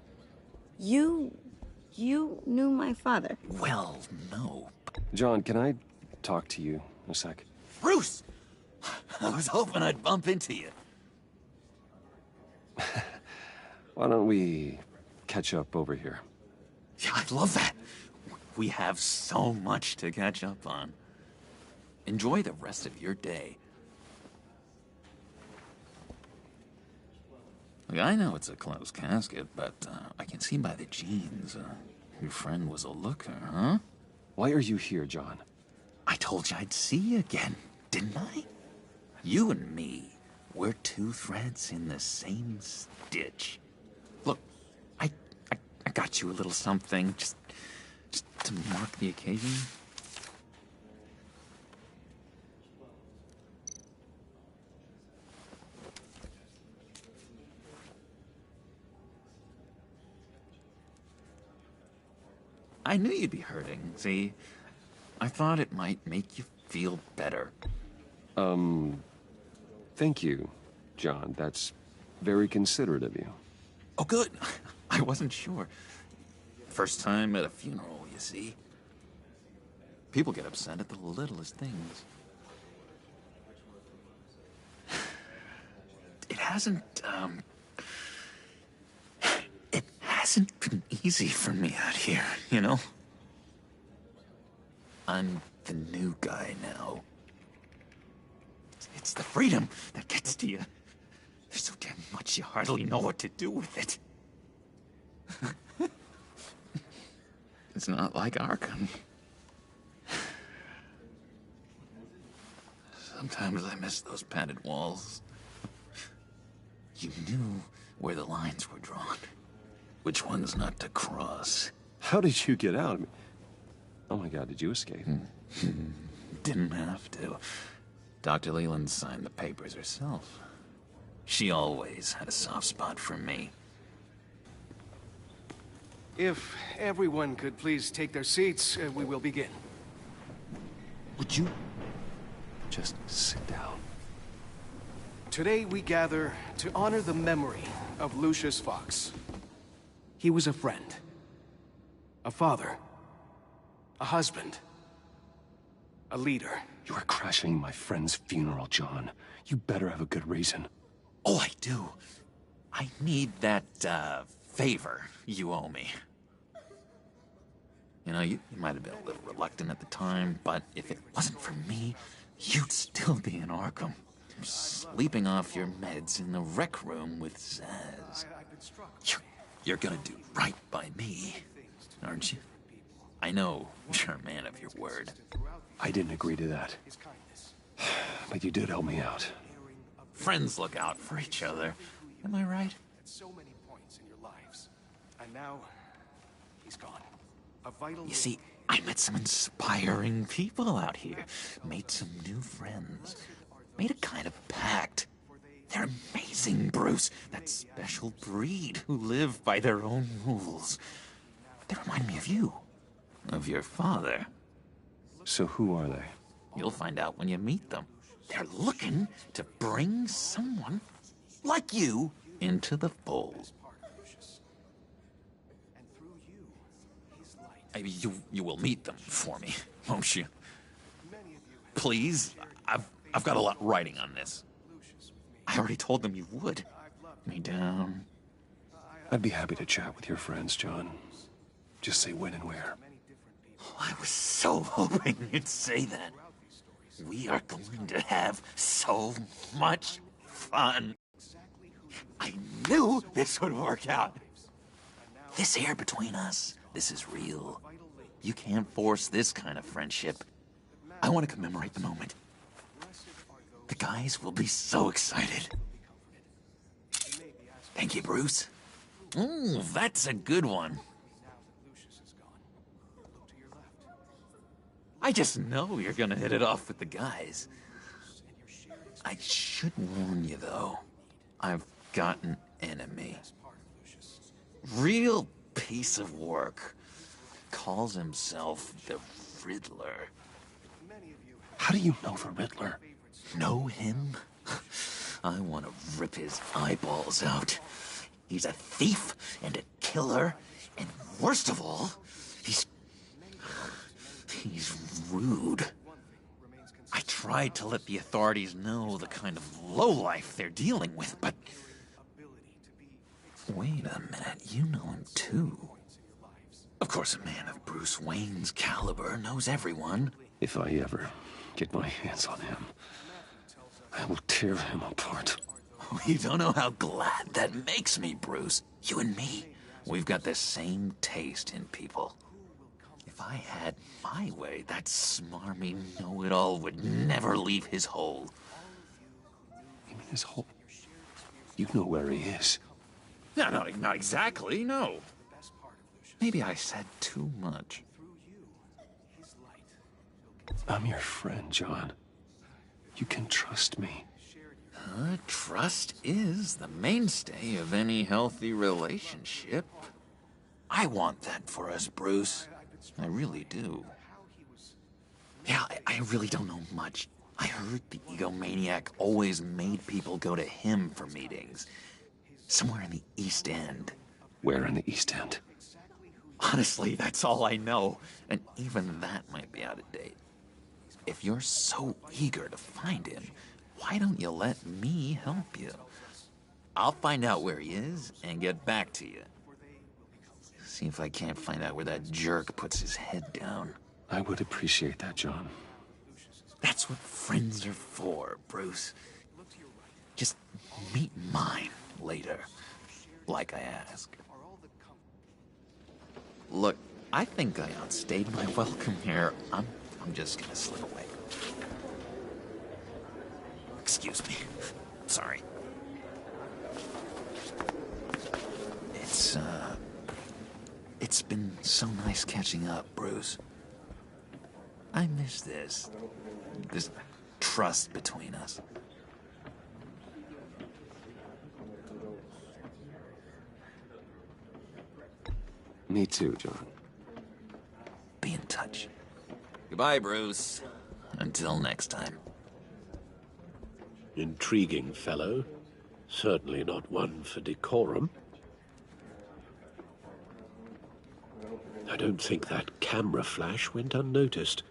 Speaker 19: You knew my father.
Speaker 12: Well, no.
Speaker 2: John, can I talk to you a sec?
Speaker 12: Bruce! I was hoping I'd bump into you.
Speaker 2: Why don't we catch up over here?
Speaker 12: Yeah, I'd love that. We have so much to catch up on. Enjoy the rest of your day. Look, I know it's a closed casket, but I can see by the jeans, your friend was a looker, huh?
Speaker 2: Why are you here, John?
Speaker 12: I told you I'd see you again, didn't I? You and me, we're two threads in the same stitch. Look, I got you a little something, just to mark the occasion. I knew you'd be hurting, see? I thought it might make you feel better.
Speaker 2: Thank you, John. That's very considerate of you.
Speaker 12: Oh, good. I wasn't sure. First time at a funeral, you see. People get upset at the littlest things. It hasn't been easy for me out here, you know? I'm the new guy now. It's the freedom that gets to you. There's so damn much you hardly know what to do with it. It's not like Arkham. Sometimes I miss those padded walls. You knew where the lines were drawn. Which ones not to cross.
Speaker 2: How did you get out? Oh my God, did you escape?
Speaker 12: Didn't have to. Dr. Leland signed the papers herself. She always had a soft spot for me.
Speaker 20: If everyone could please take their seats, we will begin.
Speaker 12: Would you?
Speaker 2: Just sit down.
Speaker 20: Today we gather to honor the memory of Lucius Fox. He was a friend, a father, a husband, a leader.
Speaker 2: You are crashing my friend's funeral, John. You better have a good reason.
Speaker 12: Oh, I do. I need that, favor you owe me. You know, you might have been a little reluctant at the time, but if it wasn't for me, you'd still be in Arkham. Sleeping off your meds in the rec room with Zaz. You're gonna do right by me, aren't you? I know you're a man of your word.
Speaker 2: I didn't agree to that. But you did help me out.
Speaker 12: Friends look out for each other. Am I right?
Speaker 20: At so many points in your lives. And now, he's gone. A vital...
Speaker 12: You see, I met some inspiring people out here. Made some new friends. Made a kind of pact. They're amazing, Bruce. That special breed who live by their own rules. They remind me of you. Of your father.
Speaker 2: So who are they?
Speaker 12: You'll find out when you meet them. They're looking to bring someone like you into the fold. You will meet them for me, won't you? Please, I've got a lot writing on this. I already told them you would. Me down.
Speaker 2: I'd be happy to chat with your friends, John. Just say when and where.
Speaker 12: Oh, I was so hoping you'd say that. We are going to have so much fun. I knew this would work out. This air between us, this is real. You can't force this kind of friendship. I want to commemorate the moment. The guys will be so excited. Thank you, Bruce. Ooh, that's a good one. I just know you're gonna hit it off with the guys. I should warn you, though. I've got an enemy. Real piece of work. Calls himself the Riddler.
Speaker 2: How do you know the Riddler?
Speaker 12: Know him? I want to rip his eyeballs out. He's a thief and a killer, and worst of all, he's rude. I tried to let the authorities know the kind of lowlife they're dealing with, but... Wait a minute, you know him too. Of course, a man of Bruce Wayne's caliber knows everyone.
Speaker 2: If I ever get my hands on him, I will tear him apart.
Speaker 12: Oh, you don't know how glad that makes me, Bruce. You and me, we've got the same taste in people. If I had my way, that smarmy know-it-all would never leave his hole.
Speaker 2: You mean his hole? You know where he is.
Speaker 12: No, not exactly, no. Maybe I said too much.
Speaker 2: I'm your friend, John. You can trust me.
Speaker 12: Trust is the mainstay of any healthy relationship. I want that for us, Bruce. I really do. Yeah, I really don't know much. I heard the egomaniac always made people go to him for meetings. Somewhere in the East End.
Speaker 2: Where in the East End?
Speaker 12: Honestly, that's all I know. And even that might be out of date. If you're so eager to find him, why don't you let me help you? I'll find out where he is and get back to you. See if I can't find out where that jerk puts his head down.
Speaker 2: I would appreciate that, John.
Speaker 12: That's what friends are for, Bruce. Just meet mine later, like I asked. Look, I think I outstayed my welcome here. I'm just gonna slip away. Excuse me. Sorry. It's been so nice catching up, Bruce. I miss this trust between us.
Speaker 2: Me too, John.
Speaker 12: Be in touch. Goodbye, Bruce. Until next time.
Speaker 5: Intriguing fellow. Certainly not one for decorum. I don't think that camera flash went unnoticed.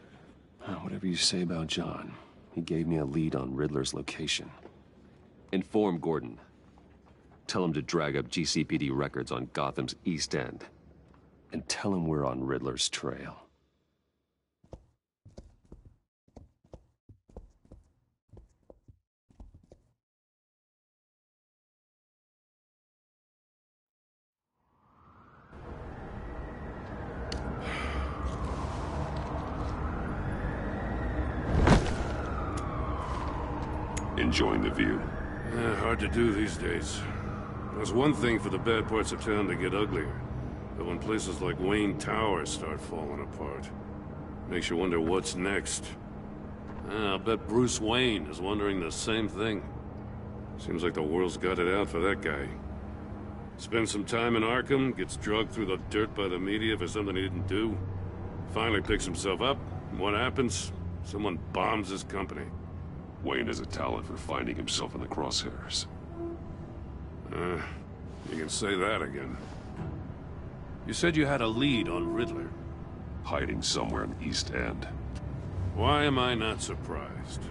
Speaker 2: Whatever you say about John, he gave me a lead on Riddler's location. Inform Gordon. Tell him to drag up GCPD records on Gotham's East End. And tell him we're on Riddler's trail.
Speaker 10: Enjoying the view?
Speaker 9: Hard to do these days. There's one thing for the bad parts of town to get uglier. But when places like Wayne Tower start falling apart, makes you wonder what's next. I'll bet Bruce Wayne is wondering the same thing. Seems like the world's got it out for that guy. Spends some time in Arkham, gets dragged through the dirt by the media for something he didn't do. Finally picks himself up, and what happens? Someone bombs his company.
Speaker 10: Wayne has a talent for finding himself in the crosshairs.
Speaker 9: You can say that again. You said you had a lead on Riddler.
Speaker 10: Hiding somewhere in East End.
Speaker 9: Why am I not surprised?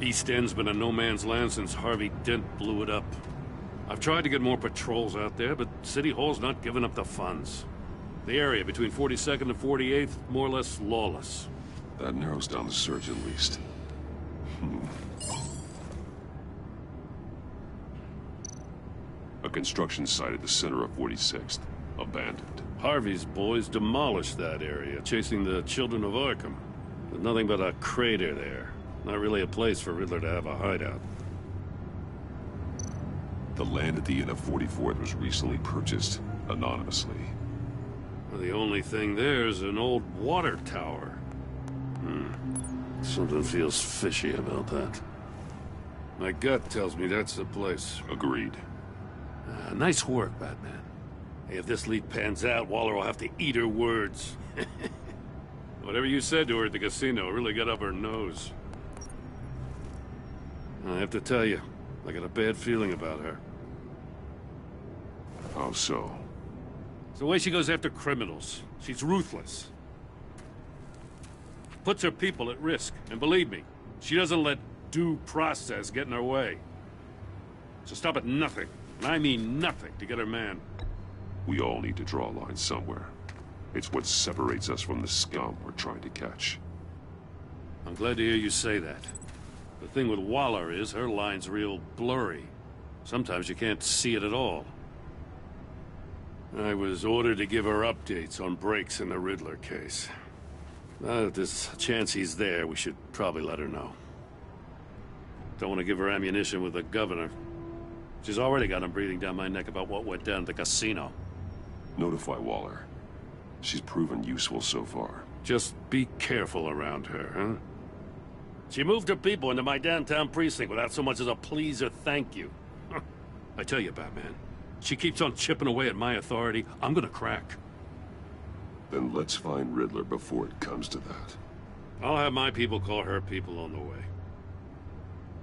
Speaker 9: East End's been a no-man's land since Harvey Dent blew it up. I've tried to get more patrols out there, but City Hall's not giving up the funds. The area between 42nd and 48th, more or less lawless.
Speaker 10: That narrows down the search at least. A construction site at the center of 46th. Abandoned.
Speaker 9: Harvey's boys demolished that area, chasing the children of Arkham. There's nothing but a crater there. Not really a place for Riddler to have a hideout.
Speaker 10: The land at the end of 44th was recently purchased, anonymously.
Speaker 9: Well, the only thing there is an old water tower. Something feels fishy about that. My gut tells me that's the place.
Speaker 10: Agreed.
Speaker 9: Nice work, Batman. Hey, if this lead pans out, Waller will have to eat her words. Whatever you said to her at the casino really got up her nose. I have to tell you, I got a bad feeling about her.
Speaker 10: How so?
Speaker 9: It's the way she goes after criminals. She's ruthless. Puts her people at risk. And believe me, she doesn't let due process get in her way. So stop at nothing, and I mean nothing, to get her man.
Speaker 10: We all need to draw a line somewhere. It's what separates us from the scum we're trying to catch.
Speaker 9: I'm glad to hear you say that. The thing with Waller is her line's real blurry. Sometimes you can't see it at all. I was ordered to give her updates on breaks in the Riddler case. Now that there's a chance he's there, we should probably let her know. Don't want to give her ammunition with the governor. She's already got him breathing down my neck about what went down at the casino.
Speaker 10: Notify Waller. She's proven useful so far.
Speaker 9: Just be careful around her, huh? She moved her people into my downtown precinct without so much as a please or thank you. I tell you, Batman, she keeps on chipping away at my authority, I'm gonna crack.
Speaker 10: Then let's find Riddler before it comes to that.
Speaker 9: I'll have my people call her people on the way.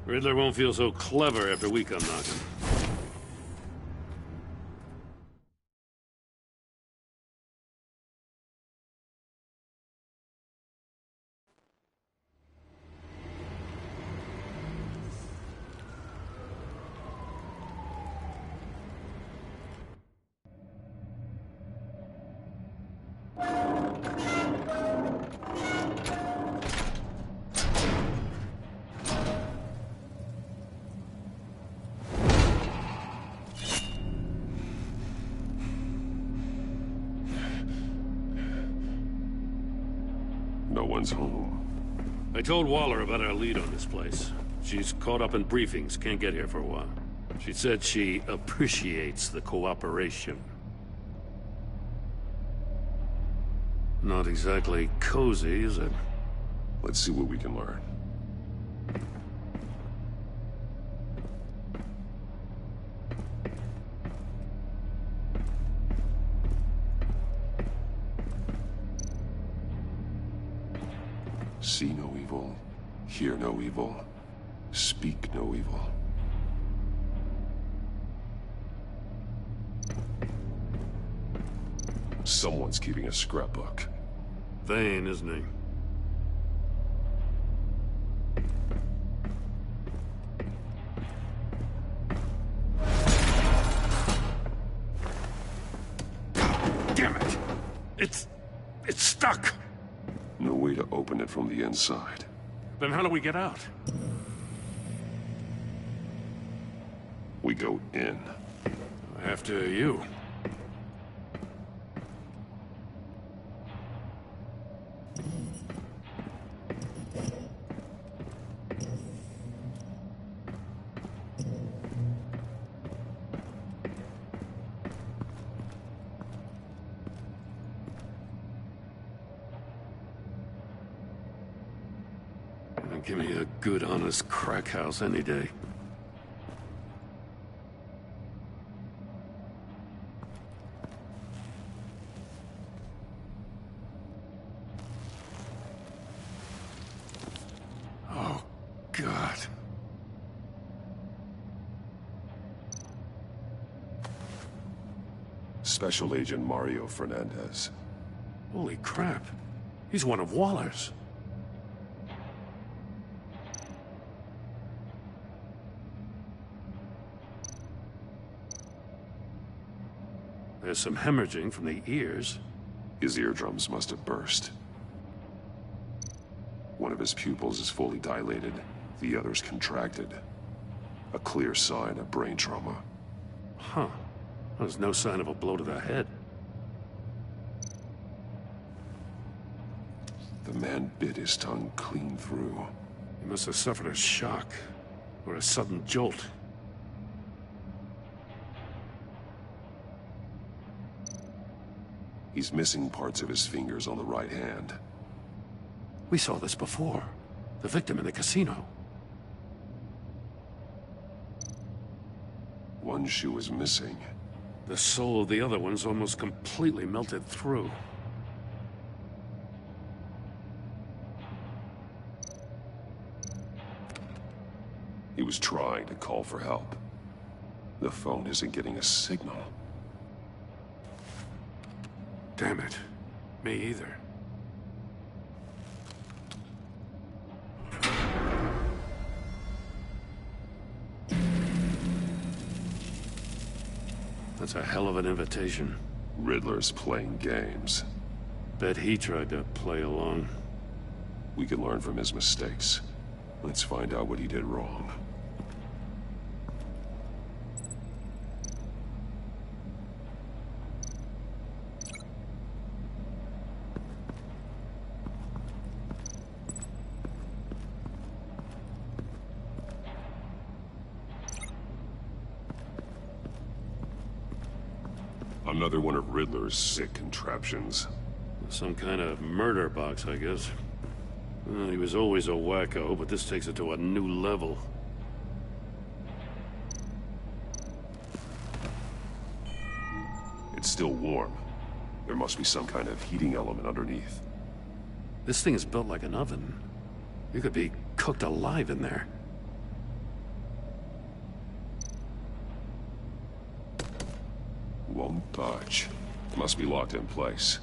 Speaker 9: Riddler won't feel so clever after we come knocking.
Speaker 10: one's home.
Speaker 9: I told Waller about our lead on this place. She's caught up in briefings, can't get here for a while. She said she appreciates the cooperation. Not exactly cozy, is it?
Speaker 10: Let's see what we can learn. See no evil, hear no evil, speak no evil. Someone's keeping a scrapbook.
Speaker 9: Vane, isn't he?
Speaker 10: Damn it!
Speaker 9: It's stuck!
Speaker 10: No way to open it from the inside.
Speaker 9: Then how do we get out?
Speaker 10: We go in.
Speaker 9: After you. Give me a good, honest crack house any day. Oh, God.
Speaker 10: Special Agent Mario Fernandez.
Speaker 9: Holy crap. He's one of Waller's. There's some hemorrhaging from the ears.
Speaker 10: His eardrums must have burst. One of his pupils is fully dilated, the other's contracted. A clear sign of brain trauma.
Speaker 9: Huh. There's no sign of a blow to the head.
Speaker 10: The man bit his tongue clean through.
Speaker 9: He must have suffered a shock, or a sudden jolt.
Speaker 10: He's missing parts of his fingers on the right hand.
Speaker 9: We saw this before. The victim in the casino.
Speaker 10: One shoe is missing.
Speaker 9: The sole of the other one's almost completely melted through.
Speaker 10: He was trying to call for help. The phone isn't getting a signal.
Speaker 9: Damn it. Me either. That's a hell of an invitation.
Speaker 10: Riddler's playing games.
Speaker 9: Bet he tried to play along.
Speaker 10: We can learn from his mistakes. Let's find out what he did wrong. Another one of Riddler's sick contraptions.
Speaker 9: Some kind of murder box, I guess. Well, he was always a wacko, but this takes it to a new level.
Speaker 10: It's still warm. There must be some kind of heating element underneath.
Speaker 9: This thing is built like an oven. You could be cooked alive in there.
Speaker 10: Won't budge. Must be locked in place.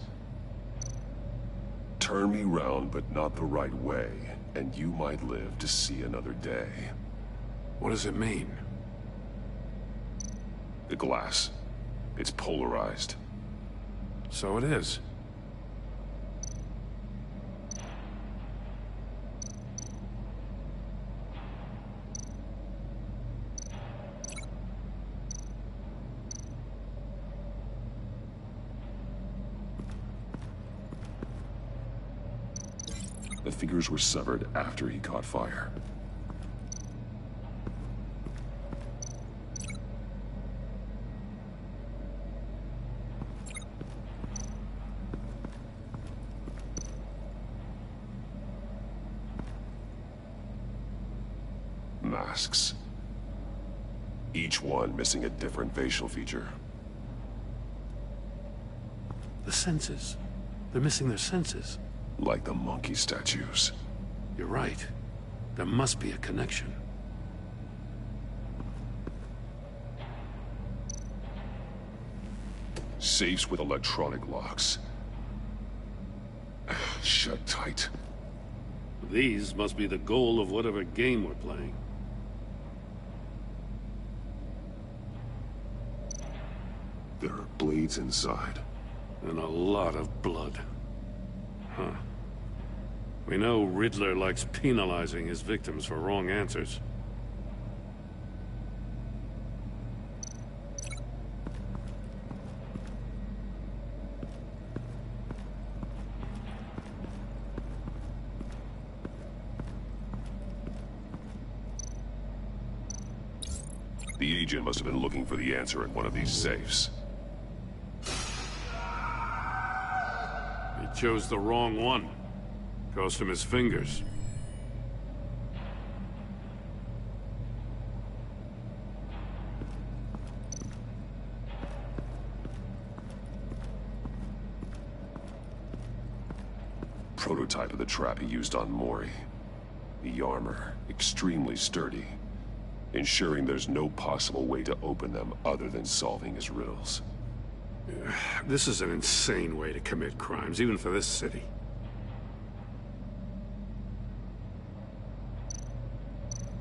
Speaker 10: Turn me round, but not the right way, and you might live to see another day.
Speaker 9: What does it mean?
Speaker 10: The glass. It's polarized.
Speaker 9: So it is.
Speaker 10: fingers were severed after he caught fire. Masks. Each one missing a different facial feature.
Speaker 9: The senses. They're missing their senses.
Speaker 10: Like the monkey statues.
Speaker 9: You're right. There must be a connection.
Speaker 10: Safes with electronic locks. Shut tight.
Speaker 9: These must be the goal of whatever game we're playing.
Speaker 10: There are blades inside.
Speaker 9: And a lot of blood. Huh. We know Riddler likes penalizing his victims for wrong answers.
Speaker 10: The agent must have been looking for the answer in one of these safes.
Speaker 9: He chose the wrong one. Cost him his fingers.
Speaker 10: Prototype of the trap he used on Mori. The armor, extremely sturdy, ensuring there's no possible way to open them other than solving his riddles.
Speaker 9: This is an insane way to commit crimes, even for this city.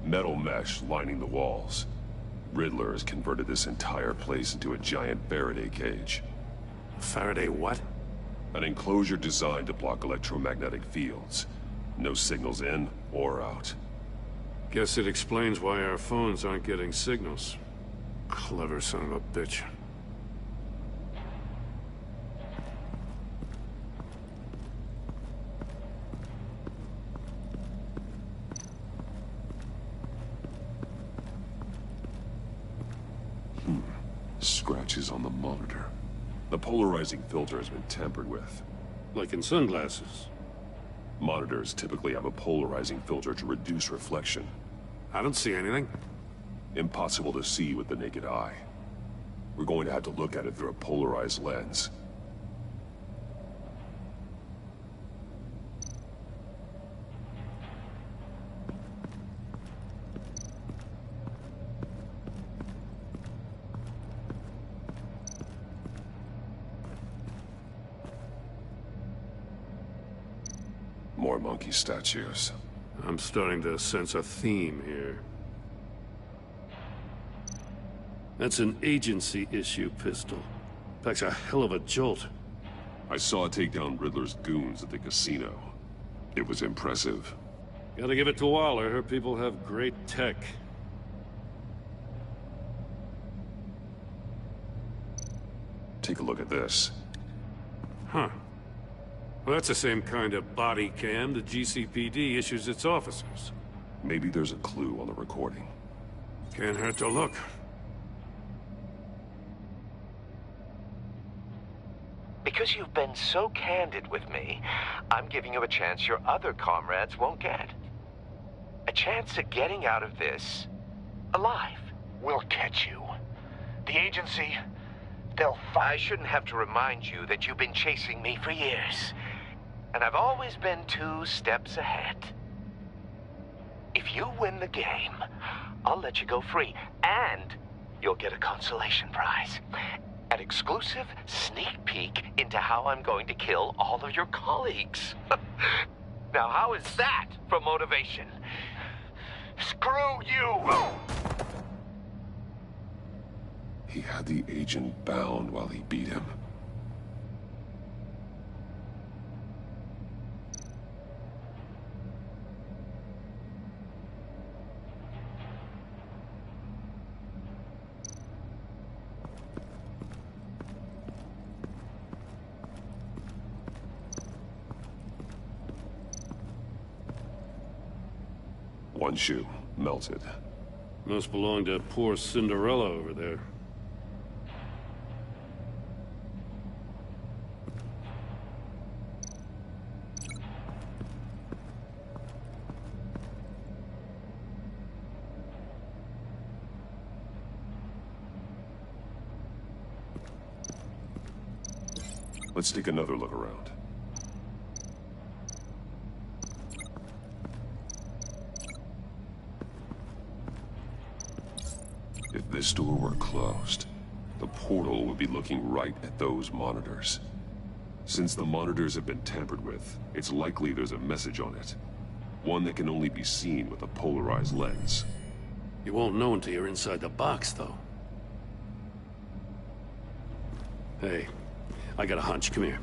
Speaker 10: Metal mesh lining the walls. Riddler has converted this entire place into a giant Faraday cage.
Speaker 9: Faraday what?
Speaker 10: An enclosure designed to block electromagnetic fields. No signals in or out.
Speaker 9: Guess it explains why our phones aren't getting signals. Clever son of a bitch.
Speaker 10: Scratches on the monitor. The polarizing filter has been tampered with.
Speaker 9: Like in sunglasses.
Speaker 10: Monitors typically have a polarizing filter to reduce reflection.
Speaker 9: I don't see anything.
Speaker 10: Impossible to see with the naked eye. We're going to have to look at it through a polarized lens. More monkey statues.
Speaker 9: I'm starting to sense a theme here. That's an agency issue pistol. Packs a hell of a jolt.
Speaker 10: I saw it take down Riddler's goons at the casino. It was impressive.
Speaker 9: Gotta give it to Waller. Her people have great tech.
Speaker 10: Take a look at this.
Speaker 9: Huh. Well, that's the same kind of body cam the GCPD issues its officers.
Speaker 10: Maybe there's a clue on the recording.
Speaker 9: Can't hurt to look.
Speaker 15: Because you've been so candid with me, I'm giving you a chance your other comrades won't get. A chance at getting out of this alive.
Speaker 3: We'll catch you. The agency, they'll find...
Speaker 15: I shouldn't have to remind you that you've been chasing me for years. And I've always been 2 steps ahead. If you win the game, I'll let you go free. And you'll get a consolation prize. An exclusive sneak peek into how I'm going to kill all of your colleagues. Now, how is that for motivation? Screw you!
Speaker 10: He had the agent bound while he beat him. One shoe, melted.
Speaker 9: Must belong to poor Cinderella over there.
Speaker 10: Let's take another look around. If this door were closed, the portal would be looking right at those monitors. Since the monitors have been tampered with, it's likely there's a message on it. One that can only be seen with a polarized lens.
Speaker 9: You won't know until you're inside the box, though. Hey, I got a hunch. Come here.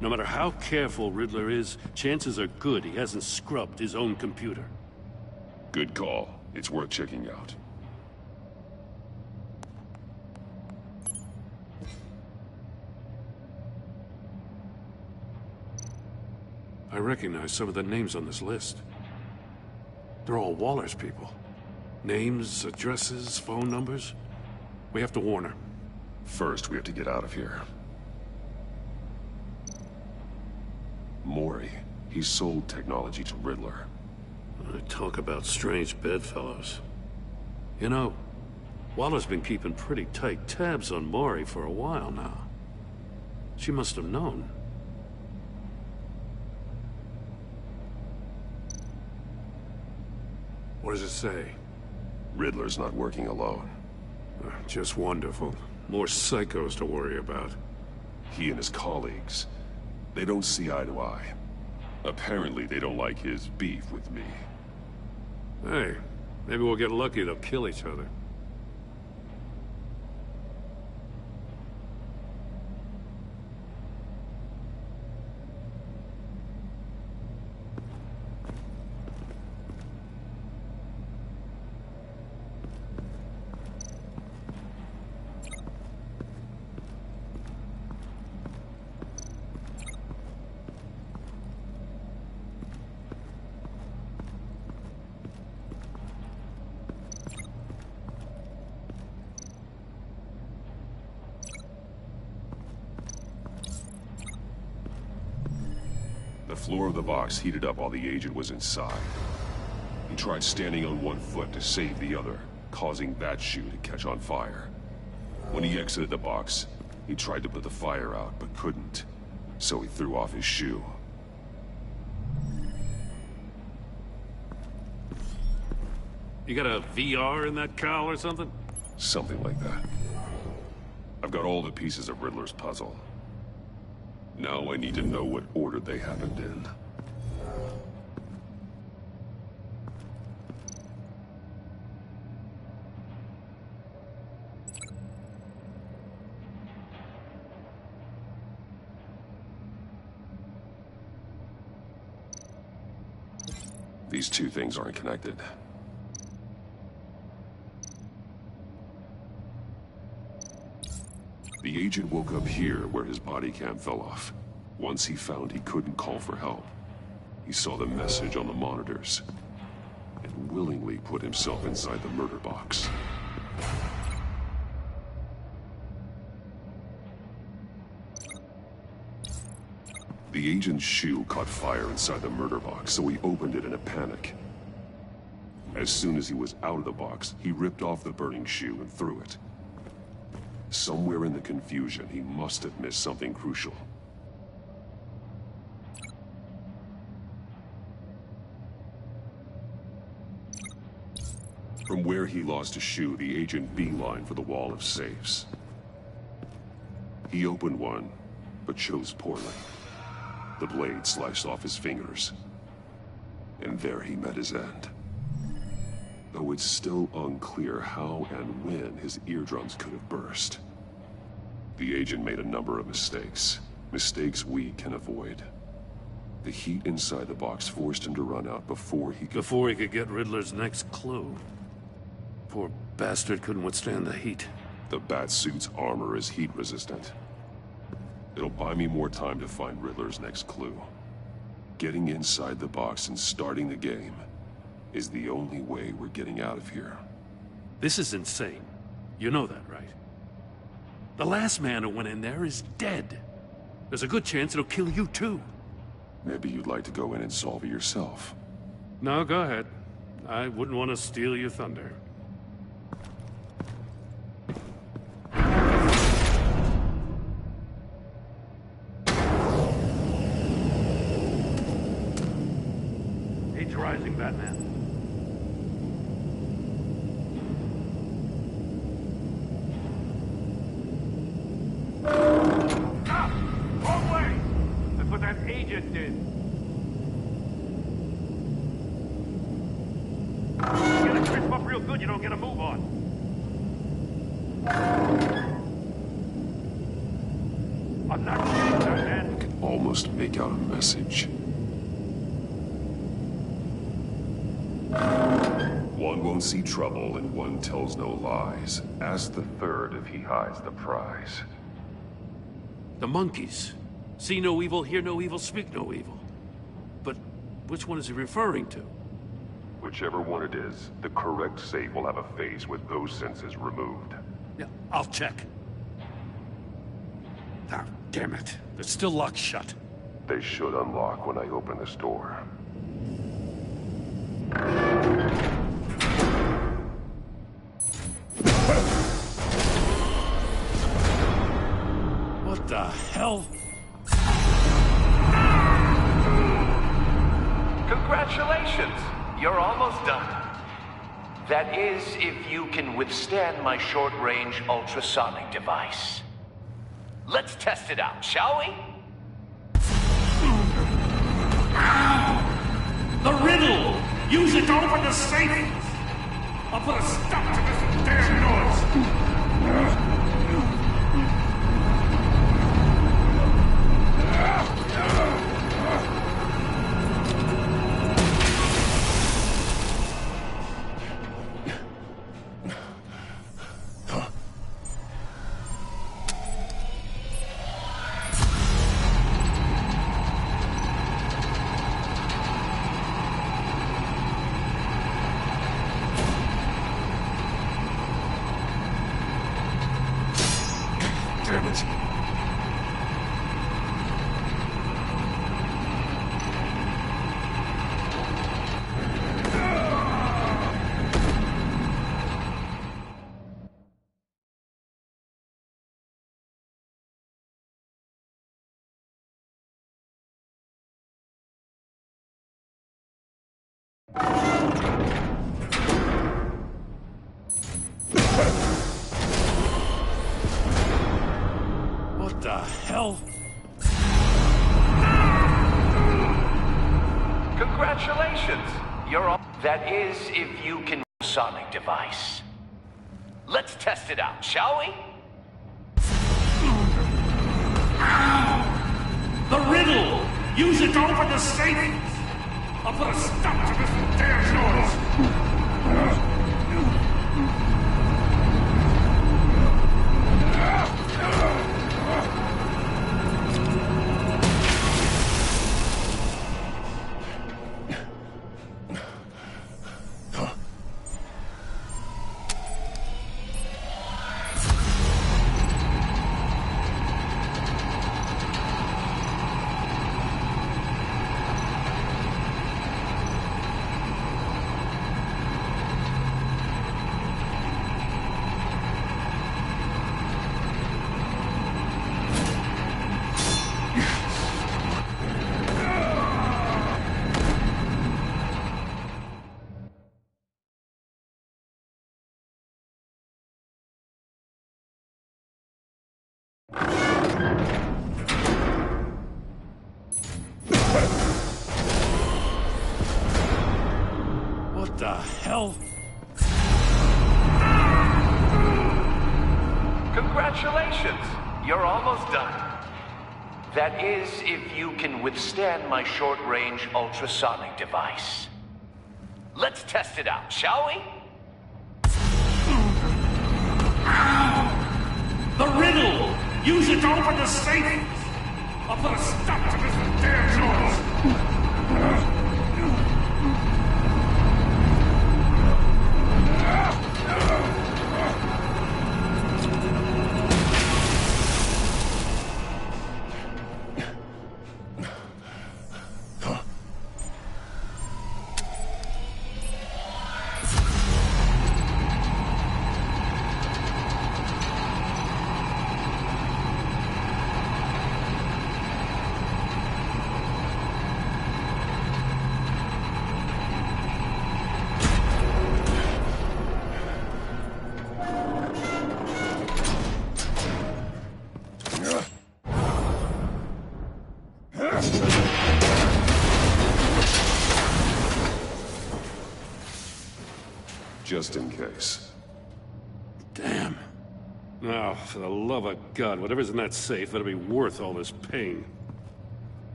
Speaker 9: No matter how careful Riddler is, chances are good he hasn't scrubbed his own computer.
Speaker 10: Good call. It's worth checking out.
Speaker 9: I recognize some of the names on this list. They're all Waller's people. Names, addresses, phone numbers. We have to warn her.
Speaker 10: First, we have to get out of here. Mori. He sold technology to Riddler.
Speaker 9: Talk about strange bedfellows. You know, Waller's been keeping pretty tight tabs on Mori for a while now. She must have known. What does it say?
Speaker 10: Riddler's not working alone.
Speaker 9: Just wonderful. More psychos to worry about.
Speaker 10: He and his colleagues, they don't see eye to eye. Apparently, they don't like his beef with me.
Speaker 9: Hey, maybe we'll get lucky they'll kill each other.
Speaker 10: The floor of the box heated up while the agent was inside. He tried standing on one foot to save the other, causing that shoe to catch on fire. When he exited the box, he tried to put the fire out, but couldn't. So he threw off his shoe.
Speaker 9: You got a VR in that cowl or something?
Speaker 10: Something like that. I've got all the pieces of Riddler's puzzle. Now I need to know what order they happened in. These two things aren't connected. The agent woke up here where his body cam fell off. Once he found he couldn't call for help, he saw the message on the monitors and willingly put himself inside the murder box. The agent's shoe caught fire inside the murder box, so he opened it in a panic. As soon as he was out of the box, he ripped off the burning shoe and threw it. Somewhere in the confusion, he must have missed something crucial. From where he lost a shoe, the agent beelined for the wall of safes. He opened one, but chose poorly. The blade sliced off his fingers. And there he met his end. Though it's still unclear how and when his eardrums could have burst. The agent made a number of mistakes. Mistakes we can avoid. The heat inside the box forced him to run out before he could
Speaker 9: get Riddler's next clue. Poor bastard couldn't withstand the heat.
Speaker 10: The Batsuit's armor is heat resistant. It'll buy me more time to find Riddler's next clue. Getting inside the box and starting the game is the only way we're getting out of here.
Speaker 9: This is insane. You know that, right? The last man who went in there is dead. There's a good chance it'll kill you too.
Speaker 10: Maybe you'd like to go in and solve it yourself.
Speaker 9: No, go ahead. I wouldn't want to steal your thunder. Heat's rising, Batman.
Speaker 1: Wrong way! That's what that agent did. You gotta crisp up real good, you don't get a move on. I'm not kidding, man.
Speaker 10: I can almost make out a message. One won't see trouble and one tells no lies. Ask the third if he hides the prize.
Speaker 9: The monkeys. See no evil, hear no evil, speak no evil. But which one is he referring to?
Speaker 10: Whichever one it is, the correct safe will have a face with those senses removed.
Speaker 9: Yeah, I'll check. Ah, damn it. They're still locked shut.
Speaker 10: They should unlock when I open this door.
Speaker 9: What the hell?
Speaker 15: Congratulations! You're almost done. That is, if you can withstand my short-range ultrasonic device. Let's test it out, shall we?
Speaker 1: The riddle! Use it to open the safe! I'll put a stop to this damn noise!
Speaker 10: Damn it.
Speaker 9: What the hell?
Speaker 15: Congratulations! You're all... That is, if you can... Sonic device. Let's test it out, shall we?
Speaker 1: The riddle! Use it to open the safe! I'll put a stop to this damn noise!
Speaker 9: What the hell?
Speaker 15: Congratulations! You're almost done. That is, if you can withstand my short-range ultrasonic device. Let's test it out, shall we?
Speaker 1: The riddle! Use it to open the safe! I'll put a stop to this damn noise!
Speaker 10: just in case.
Speaker 9: Damn. Now, for the love of God, whatever's in that safe better be worth all this pain.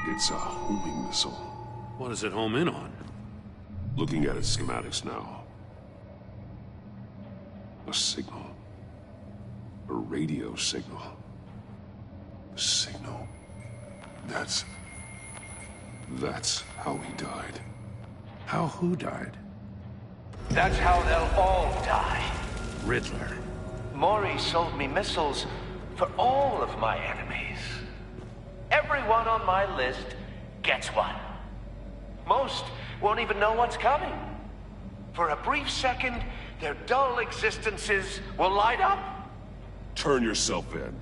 Speaker 10: It's a homing missile.
Speaker 9: What does it home in on?
Speaker 10: Looking at its schematics now. A signal. A radio signal. A signal. That's how he died.
Speaker 9: How who died?
Speaker 15: That's how they'll all die.
Speaker 9: Riddler.
Speaker 15: Maury sold me missiles for all of my enemies. Everyone on my list gets one. Most won't even know what's coming. For a brief second, their dull existences will light up.
Speaker 10: Turn yourself in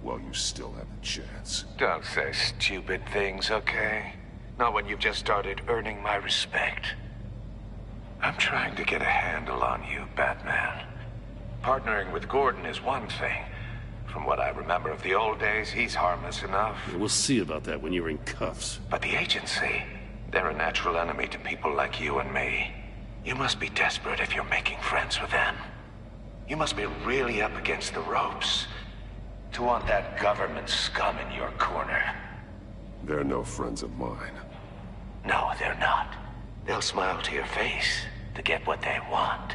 Speaker 10: while you still have the chance.
Speaker 15: Don't say stupid things, okay? Not when you've just started earning my respect. I'm trying to get a handle on you, Batman. Partnering with Gordon is one thing. From what I remember of the old days, he's harmless enough.
Speaker 9: Yeah, we'll see about that when you're in cuffs.
Speaker 15: But the agency, they're a natural enemy to people like you and me. You must be desperate if you're making friends with them. You must be really up against the ropes to want that government scum in your corner.
Speaker 10: They're no friends of mine.
Speaker 15: No, they're not. They'll smile to your face to get what they want.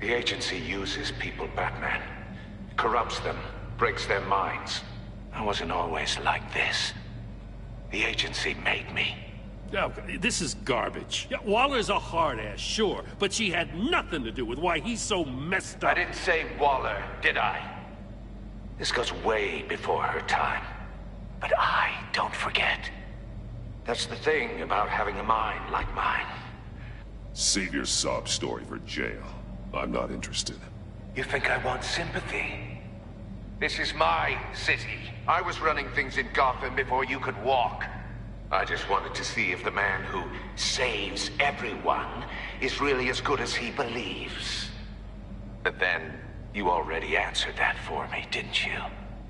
Speaker 15: The agency uses people, Batman. Corrupts them, breaks their minds. I wasn't always like this. The agency made me.
Speaker 9: Oh, this is garbage. Yeah, Waller's a hard-ass, sure, but she had nothing to do with why he's so messed up.
Speaker 15: I didn't say Waller, did I? This goes way before her time. But I don't forget. That's the thing about having a mind like mine.
Speaker 10: Save your sob story for jail. I'm not interested.
Speaker 15: You think I want sympathy? This is my city. I was running things in Gotham before you could walk. I just wanted to see if the man who saves everyone is really as good as he believes. But then, you already answered that for me, didn't you?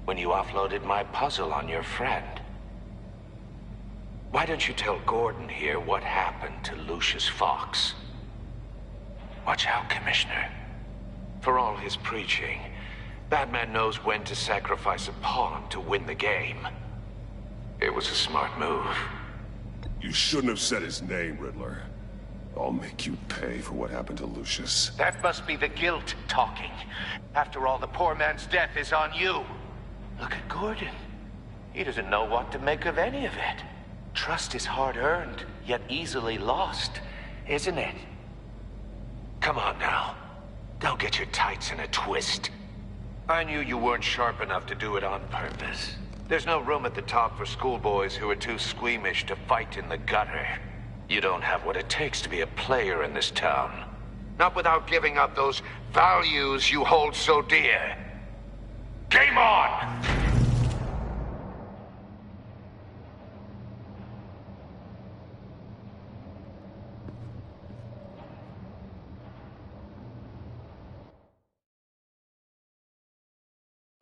Speaker 15: When you offloaded my puzzle on your friend. Why don't you tell Gordon here what happened to Lucius Fox? Watch out, Commissioner. For all his preaching, Batman knows when to sacrifice a pawn to win the game. It was a smart move.
Speaker 10: You shouldn't have said his name, Riddler. I'll make you pay for what happened to Lucius.
Speaker 15: That must be the guilt talking. After all, the poor man's death is on you. Look at Gordon. He doesn't know what to make of any of it. Trust is hard-earned, yet easily lost, isn't it? Come on now. Don't get your tights in a twist. I knew you weren't sharp enough to do it on purpose. There's no room at the top for schoolboys who are too squeamish to fight in the gutter. You don't have what it takes to be a player in this town. Not without giving up those values you hold so dear. Game on!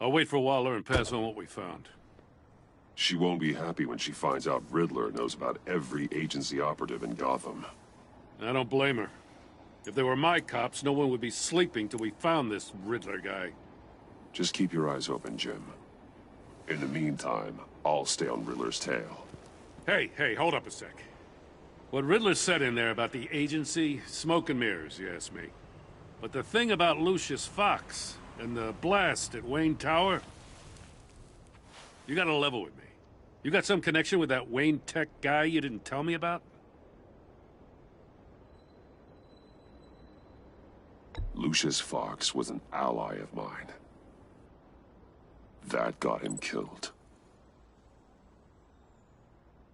Speaker 9: I'll wait for Waller and pass on what we found.
Speaker 10: She won't be happy when she finds out Riddler knows about every agency operative in Gotham.
Speaker 9: I don't blame her. If they were my cops, no one would be sleeping till we found this Riddler guy.
Speaker 10: Just keep your eyes open, Jim. In the meantime, I'll stay on Riddler's tail.
Speaker 9: Hey, hold up a sec. What Riddler said in there about the agency, smoke and mirrors, you ask me. But the thing about Lucius Fox and the blast at Wayne Tower, you gotta level with me. You got some connection with that Wayne Tech guy you didn't tell me about?
Speaker 10: Lucius Fox was an ally of mine. That got him killed.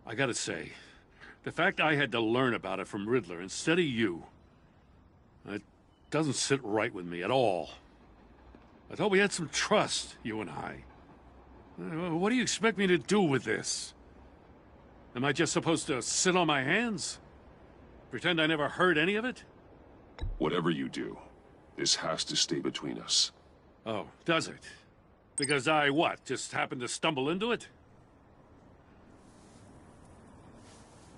Speaker 9: I gotta say, the fact I had to learn about it from Riddler instead of you, it doesn't sit right with me at all. I thought we had some trust, you and I. What do you expect me to do with this? Am I just supposed to sit on my hands? Pretend I never heard any of it?
Speaker 10: Whatever you do, this has to stay between us.
Speaker 9: Oh, does it? Because I, what, just happened to stumble into it?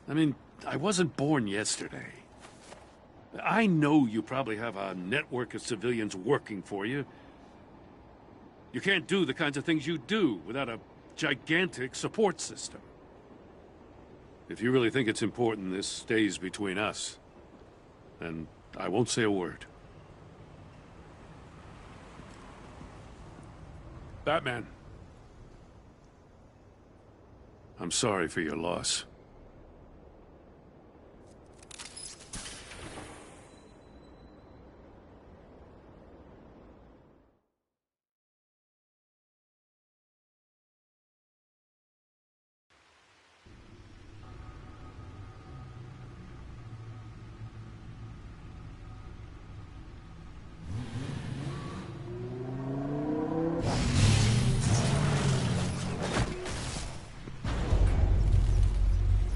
Speaker 9: I mean, I wasn't born yesterday. I know you probably have a network of civilians working for you. You can't do the kinds of things you do without a gigantic support system. If you really think it's important this stays between us, then I won't say a word. Batman. I'm sorry for your loss.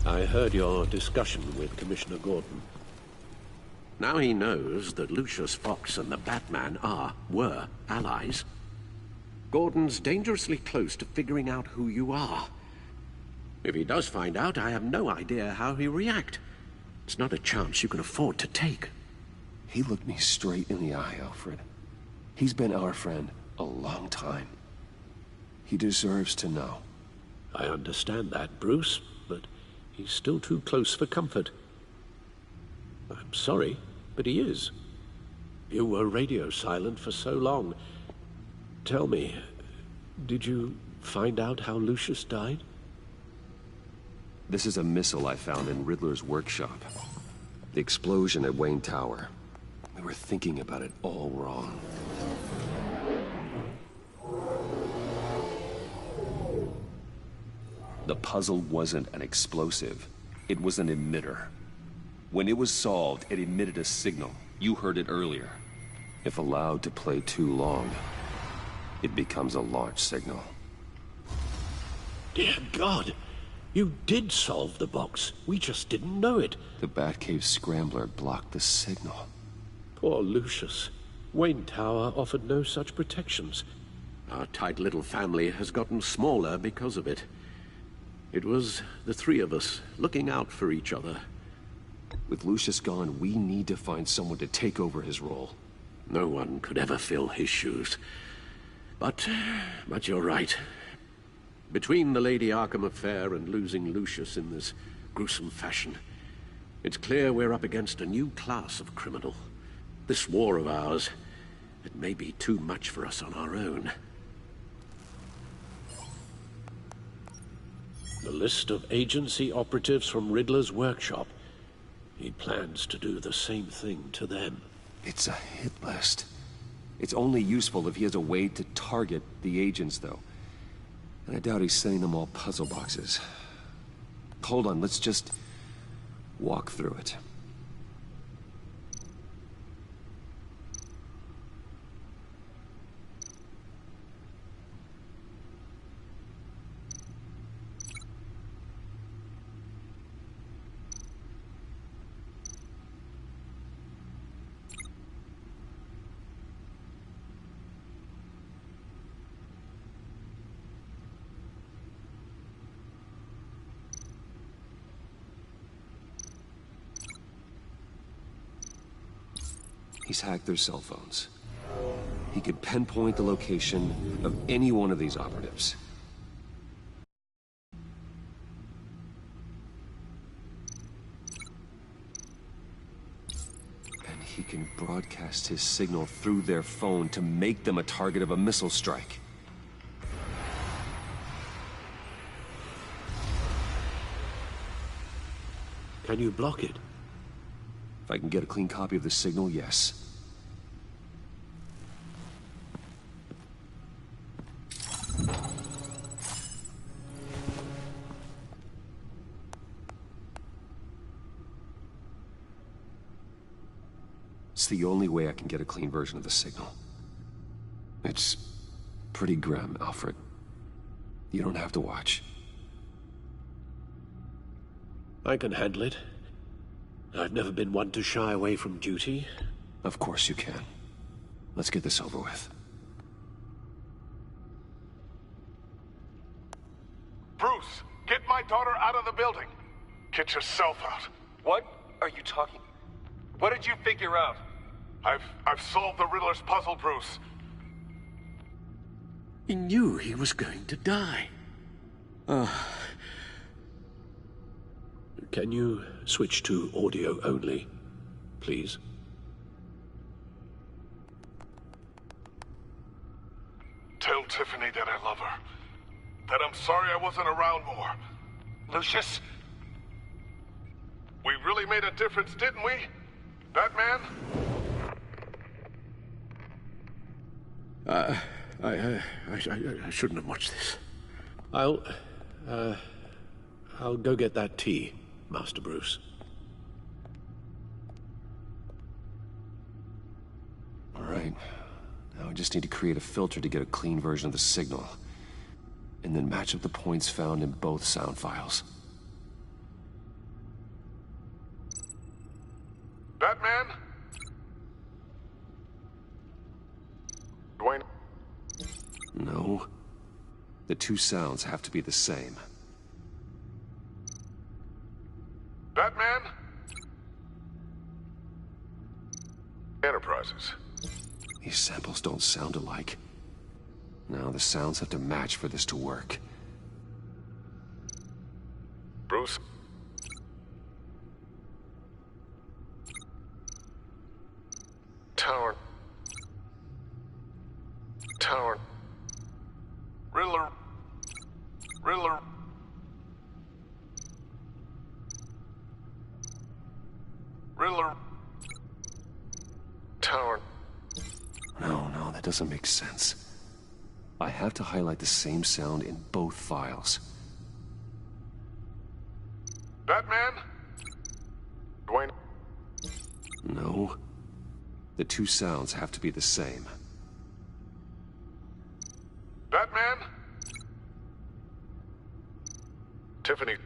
Speaker 5: I heard your discussion with Commissioner Gordon. Now he knows that Lucius Fox and the Batman were allies. Gordon's dangerously close to figuring out who you are. If he does find out, I have no idea how he'll react. It's not a chance you can afford to take.
Speaker 2: He looked me straight in the eye, Alfred. He's been our friend a long time. He deserves to know.
Speaker 5: I understand that, Bruce, but he's still too close for comfort. I'm sorry, but he is. You were radio silent for so long. Tell me, did you find out how Lucius died?
Speaker 2: This is a missile I found in Riddler's workshop. The explosion at Wayne Tower. We were thinking about it all wrong. The puzzle wasn't an explosive. It was an emitter. When it was solved, it emitted a signal. You heard it earlier. If allowed to play too long, it becomes a launch signal.
Speaker 5: Dear God! You did solve the box. We just didn't know it.
Speaker 2: The Batcave scrambler blocked the signal.
Speaker 5: Poor Lucius. Wayne Tower offered no such protections. Our tight little family has gotten smaller because of it. It was the three of us looking out for each other.
Speaker 2: With Lucius gone, we need to find someone to take over his role.
Speaker 5: No one could ever fill his shoes. But you're right. Between the Lady Arkham affair and losing Lucius in this gruesome fashion, it's clear we're up against a new class of criminal. This war of ours, it may be too much for us on our own. The list of agency operatives from Riddler's workshop. He plans to do the same thing to them.
Speaker 2: It's a hit list. It's only useful if he has a way to target the agents, though. And I doubt he's sending them all puzzle boxes. Hold on, let's just walk through it. He's hacked their cell phones. He could pinpoint the location of any one of these operatives. And he can broadcast his signal through their phone to make them a target of a missile strike.
Speaker 5: Can you block it?
Speaker 2: If I can get a clean copy of the signal, yes. It's the only way I can get a clean version of the signal. It's pretty grim, Alfred. You don't have to watch.
Speaker 5: I can handle it. I've never been one to shy away from duty.
Speaker 2: Of course you can. Let's get this over with.
Speaker 21: Bruce, get my daughter out of the building. Get yourself out.
Speaker 4: What are you talking? What did you figure out?
Speaker 21: I've solved the Riddler's puzzle, Bruce.
Speaker 8: He knew he was going to die.
Speaker 10: Can you switch to audio only, please?
Speaker 21: Tell Tiffany that I love her. That I'm sorry I wasn't around more.
Speaker 4: Lucius?
Speaker 21: We really made a difference, didn't we? Batman?
Speaker 10: I shouldn't have watched this. I'll go get that tea, Master Bruce.
Speaker 2: All right. Now I just need to create a filter to get a clean version of the signal. And then match up the points found in both sound files.
Speaker 21: Batman? Dwayne?
Speaker 2: No. The two sounds have to be the same.
Speaker 21: Batman? Enterprises.
Speaker 2: These samples don't sound alike. Now the sounds have to match for this to work.
Speaker 21: Bruce? Tower. Riddler. Tower.
Speaker 2: No, that doesn't make sense. I have to highlight the same sound in both files.
Speaker 21: Batman? Dwayne?
Speaker 2: No. The two sounds have to be the same.
Speaker 21: Batman? Tiffany?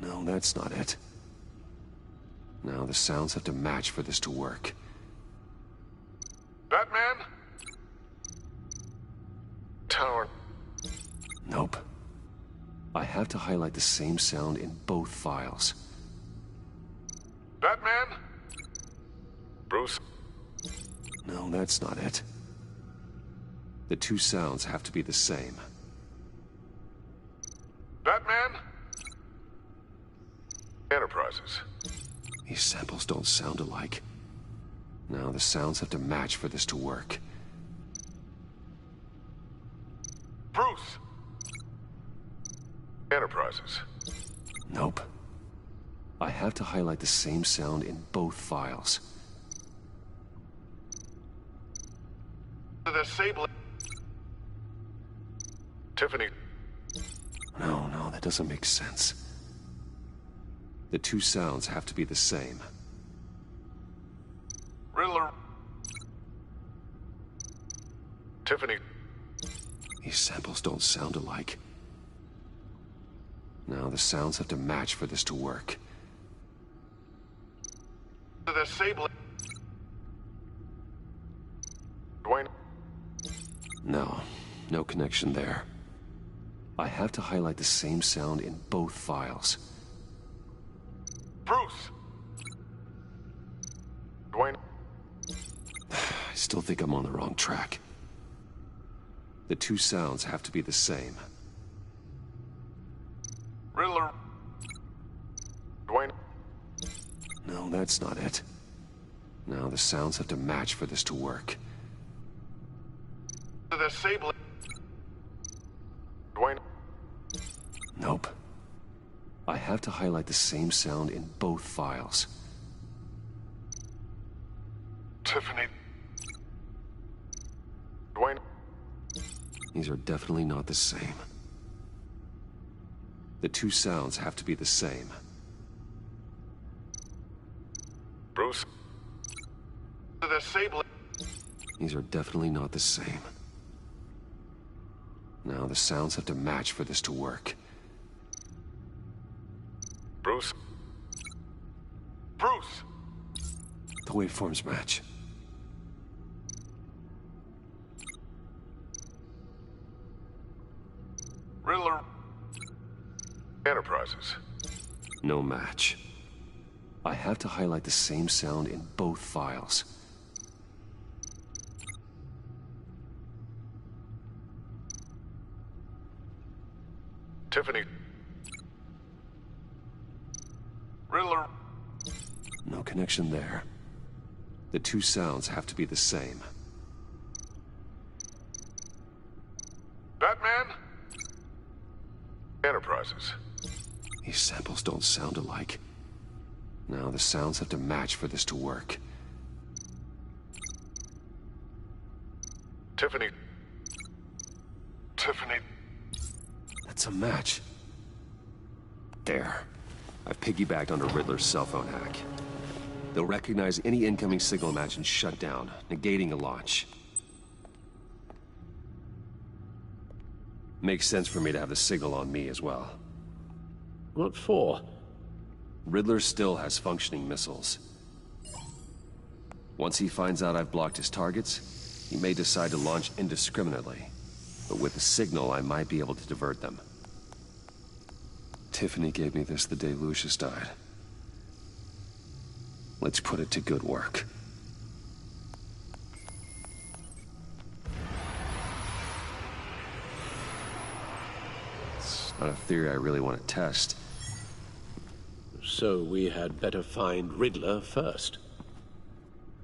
Speaker 2: No, that's not it. Now the sounds have to match for this to work.
Speaker 21: Batman? Tower.
Speaker 2: Nope. I have to highlight the same sound in both files.
Speaker 21: Batman? Bruce?
Speaker 2: No, that's not it. The two sounds have to be the same.
Speaker 21: Batman? Enterprises.
Speaker 2: These samples don't sound alike. Now the sounds have to match for this to work.
Speaker 21: Bruce? Enterprises.
Speaker 2: Nope. I have to highlight the same sound in both files.
Speaker 21: The Sable. Tiffany.
Speaker 2: No, that doesn't make sense. The two sounds have to be the same.
Speaker 21: Riddler. Tiffany.
Speaker 2: These samples don't sound alike. Now the sounds have to match for this to work.
Speaker 21: The Sable. Dwayne.
Speaker 2: No connection there. I have to highlight the same sound in both files.
Speaker 21: Bruce. Dwayne.
Speaker 2: I still think I'm on the wrong track. The two sounds have to be the same.
Speaker 21: Riddler. Dwayne.
Speaker 2: No, that's not it. Now the sounds have to match for this to work.
Speaker 21: The Sable. Dwayne.
Speaker 2: Nope. I have to highlight the same sound in both files.
Speaker 21: Tiffany. Dwayne.
Speaker 2: These are definitely not the same. The two sounds have to be the same.
Speaker 21: Bruce. The Sable.
Speaker 2: These are definitely not the same. Now the sounds have to match for this to work.
Speaker 21: Bruce. Bruce.
Speaker 2: The waveforms match.
Speaker 21: Riddler. Enterprises.
Speaker 2: No match. I have to highlight the same sound in both files.
Speaker 21: Tiffany. Riddler.
Speaker 2: No connection there. The two sounds have to be the same.
Speaker 21: Batman? Enterprises.
Speaker 2: These samples don't sound alike. Now the sounds have to match for this to work.
Speaker 21: Tiffany. Tiffany.
Speaker 2: That's a match. There. I've piggybacked onto Riddler's cell phone hack. They'll recognize any incoming signal match and shut down, negating a launch. Makes sense for me to have the signal on me as well.
Speaker 5: What for?
Speaker 2: Riddler still has functioning missiles. Once he finds out I've blocked his targets, he may decide to launch indiscriminately. But with the signal, I might be able to divert them. Tiffany gave me this the day Lucius died. Let's put it to good work. It's not a theory I really want to test.
Speaker 5: So we had better find Riddler first.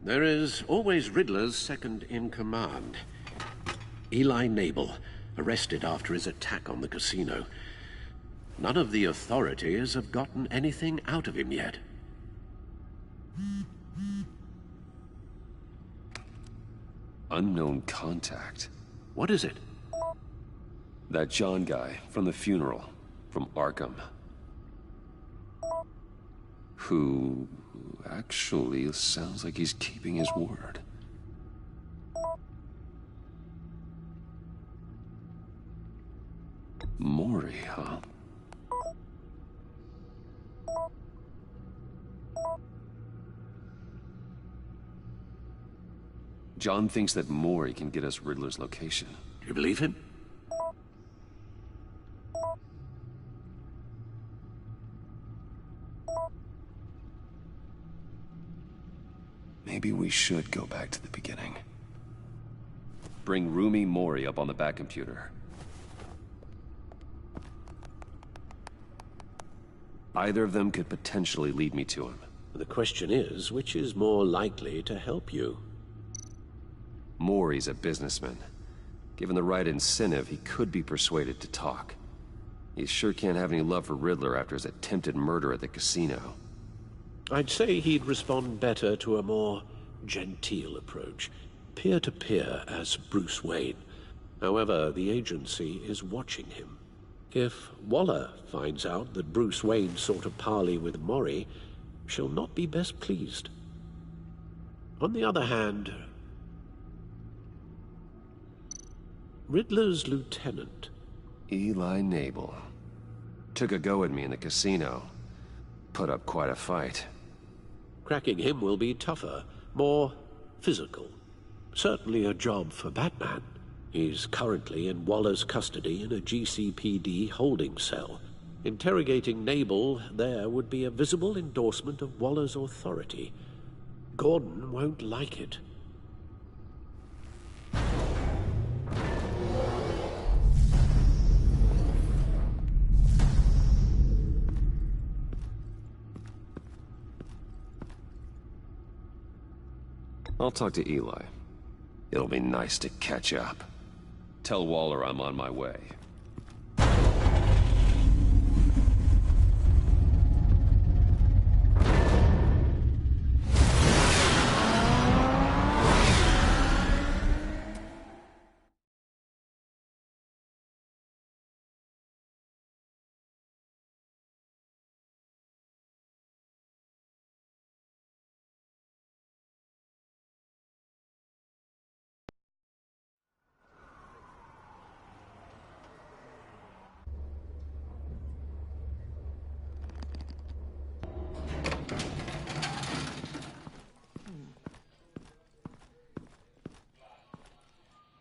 Speaker 5: There is always Riddler's second in command. Eli Nabel, arrested after his attack on the casino. None of the authorities have gotten anything out of him yet.
Speaker 2: Unknown contact.
Speaker 5: What is it?
Speaker 2: That John guy from the funeral, from Arkham. Who actually sounds like he's keeping his word. Maury, huh? John thinks that Maury can get us Riddler's location.
Speaker 5: Do you believe him?
Speaker 2: Maybe we should go back to the beginning. Bring Rumi Mori up on the back computer. Either of them could potentially lead me to him.
Speaker 5: The question is, which is more likely to help you?
Speaker 2: Mori's a businessman. Given the right incentive, he could be persuaded to talk. He sure can't have any love for Riddler after his attempted murder at the casino.
Speaker 5: I'd say he'd respond better to a more genteel approach, peer-to-peer as Bruce Wayne. However, the agency is watching him. If Waller finds out that Bruce Wayne sought a parley with Mori, she'll not be best pleased. On the other hand, Riddler's lieutenant,
Speaker 2: Eli Nabel, took a go at me in the casino. Put up quite a fight.
Speaker 5: Cracking him will be tougher, more physical. Certainly a job for Batman. He's currently in Waller's custody in a GCPD holding cell. Interrogating Nabel there would be a visible endorsement of Waller's authority. Gordon won't like it.
Speaker 2: I'll talk to Eli. It'll be nice to catch up. Tell Waller I'm on my way.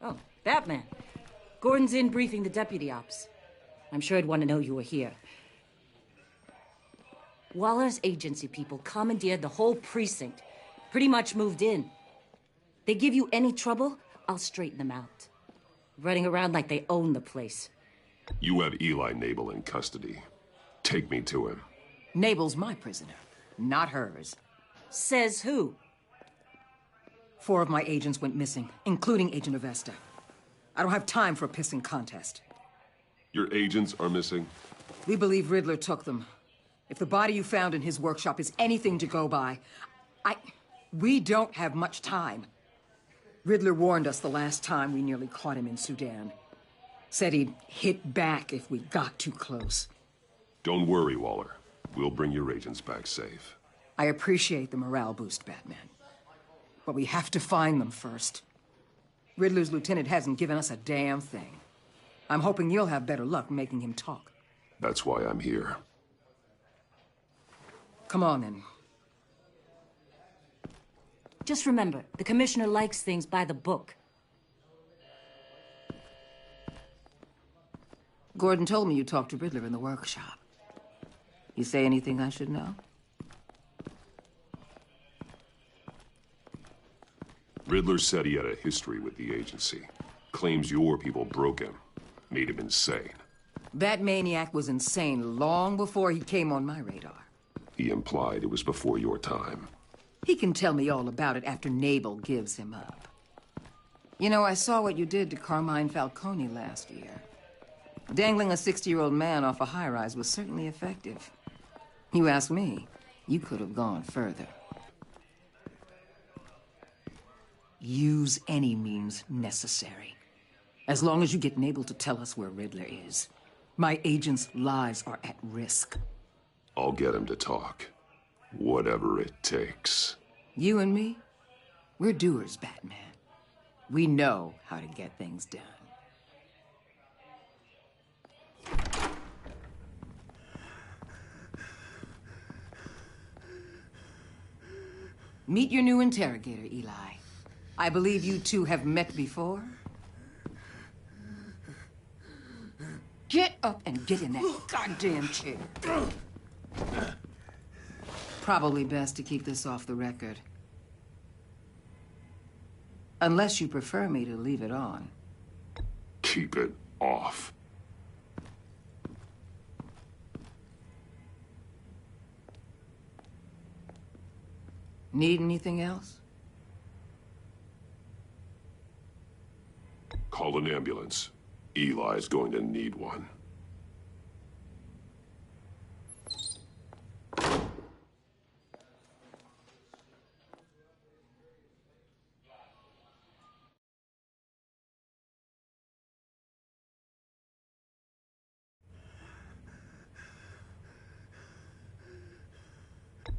Speaker 6: Oh, Batman. Gordon's in briefing the deputy ops. I'm sure he'd want to know you were here. Waller's agency people commandeered the whole precinct. Pretty much moved in. They give you any trouble, I'll straighten them out. Running around like they own the place.
Speaker 10: You have Eli Nabel in custody. Take me to him.
Speaker 11: Nabel's my prisoner, not hers.
Speaker 6: Says who?
Speaker 11: 4 of my agents went missing, including Agent Avesta. I don't have time for a pissing contest.
Speaker 10: Your agents are missing?
Speaker 11: We believe Riddler took them. If the body you found in his workshop is anything to go by, we don't have much time. Riddler warned us the last time we nearly caught him in Sudan. Said he'd hit back if we got too close.
Speaker 10: Don't worry, Waller. We'll bring your agents back safe.
Speaker 11: I appreciate the morale boost, Batman. But we have to find them first. Riddler's lieutenant hasn't given us a damn thing. I'm hoping you'll have better luck making him talk.
Speaker 10: That's why I'm here.
Speaker 11: Come on, then.
Speaker 6: Just remember, the commissioner likes things by the book.
Speaker 11: Gordon told me you talked to Riddler in the workshop. You say anything I should know?
Speaker 10: Riddler said he had a history with the agency. Claims your people broke him. Made him insane.
Speaker 11: That maniac was insane long before he came on my radar.
Speaker 10: He implied it was before your time.
Speaker 11: He can tell me all about it after Nabel gives him up. You know, I saw what you did to Carmine Falcone last year. Dangling a 60-year-old man off a high-rise was certainly effective. You ask me, you could have gone further. Use any means necessary. As long as you get Nabel to tell us where Riddler is. My agents' lives are at risk.
Speaker 10: I'll get him to talk. Whatever it takes.
Speaker 11: You and me, we're doers, Batman. We know how to get things done. Meet your new interrogator, Eli. I believe you two have met before. Get up and get in that goddamn chair. Probably best to keep this off the record. Unless you prefer me to leave it on.
Speaker 10: Keep it off.
Speaker 11: Need anything else?
Speaker 10: Call an ambulance. Eli's going to need one.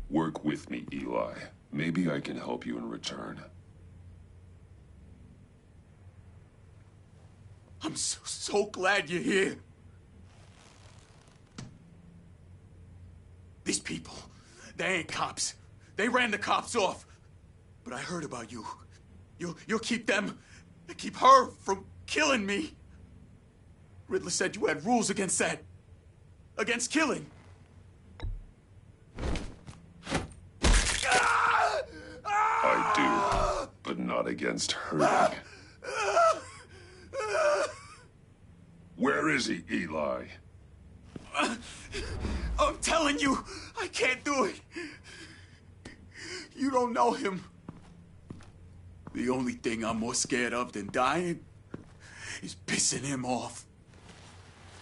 Speaker 10: Work with me, Eli. Maybe I can help you in return.
Speaker 14: I'm so glad you're here. These people, they ain't cops. They ran the cops off. But I heard about you. You'll keep them, keep her from killing me. Riddler said you had rules against that. Against killing.
Speaker 10: I do, but not against hurting. Where is he, Eli?
Speaker 14: I'm telling you, I can't do it. You don't know him. The only thing I'm more scared of than dying is pissing him off.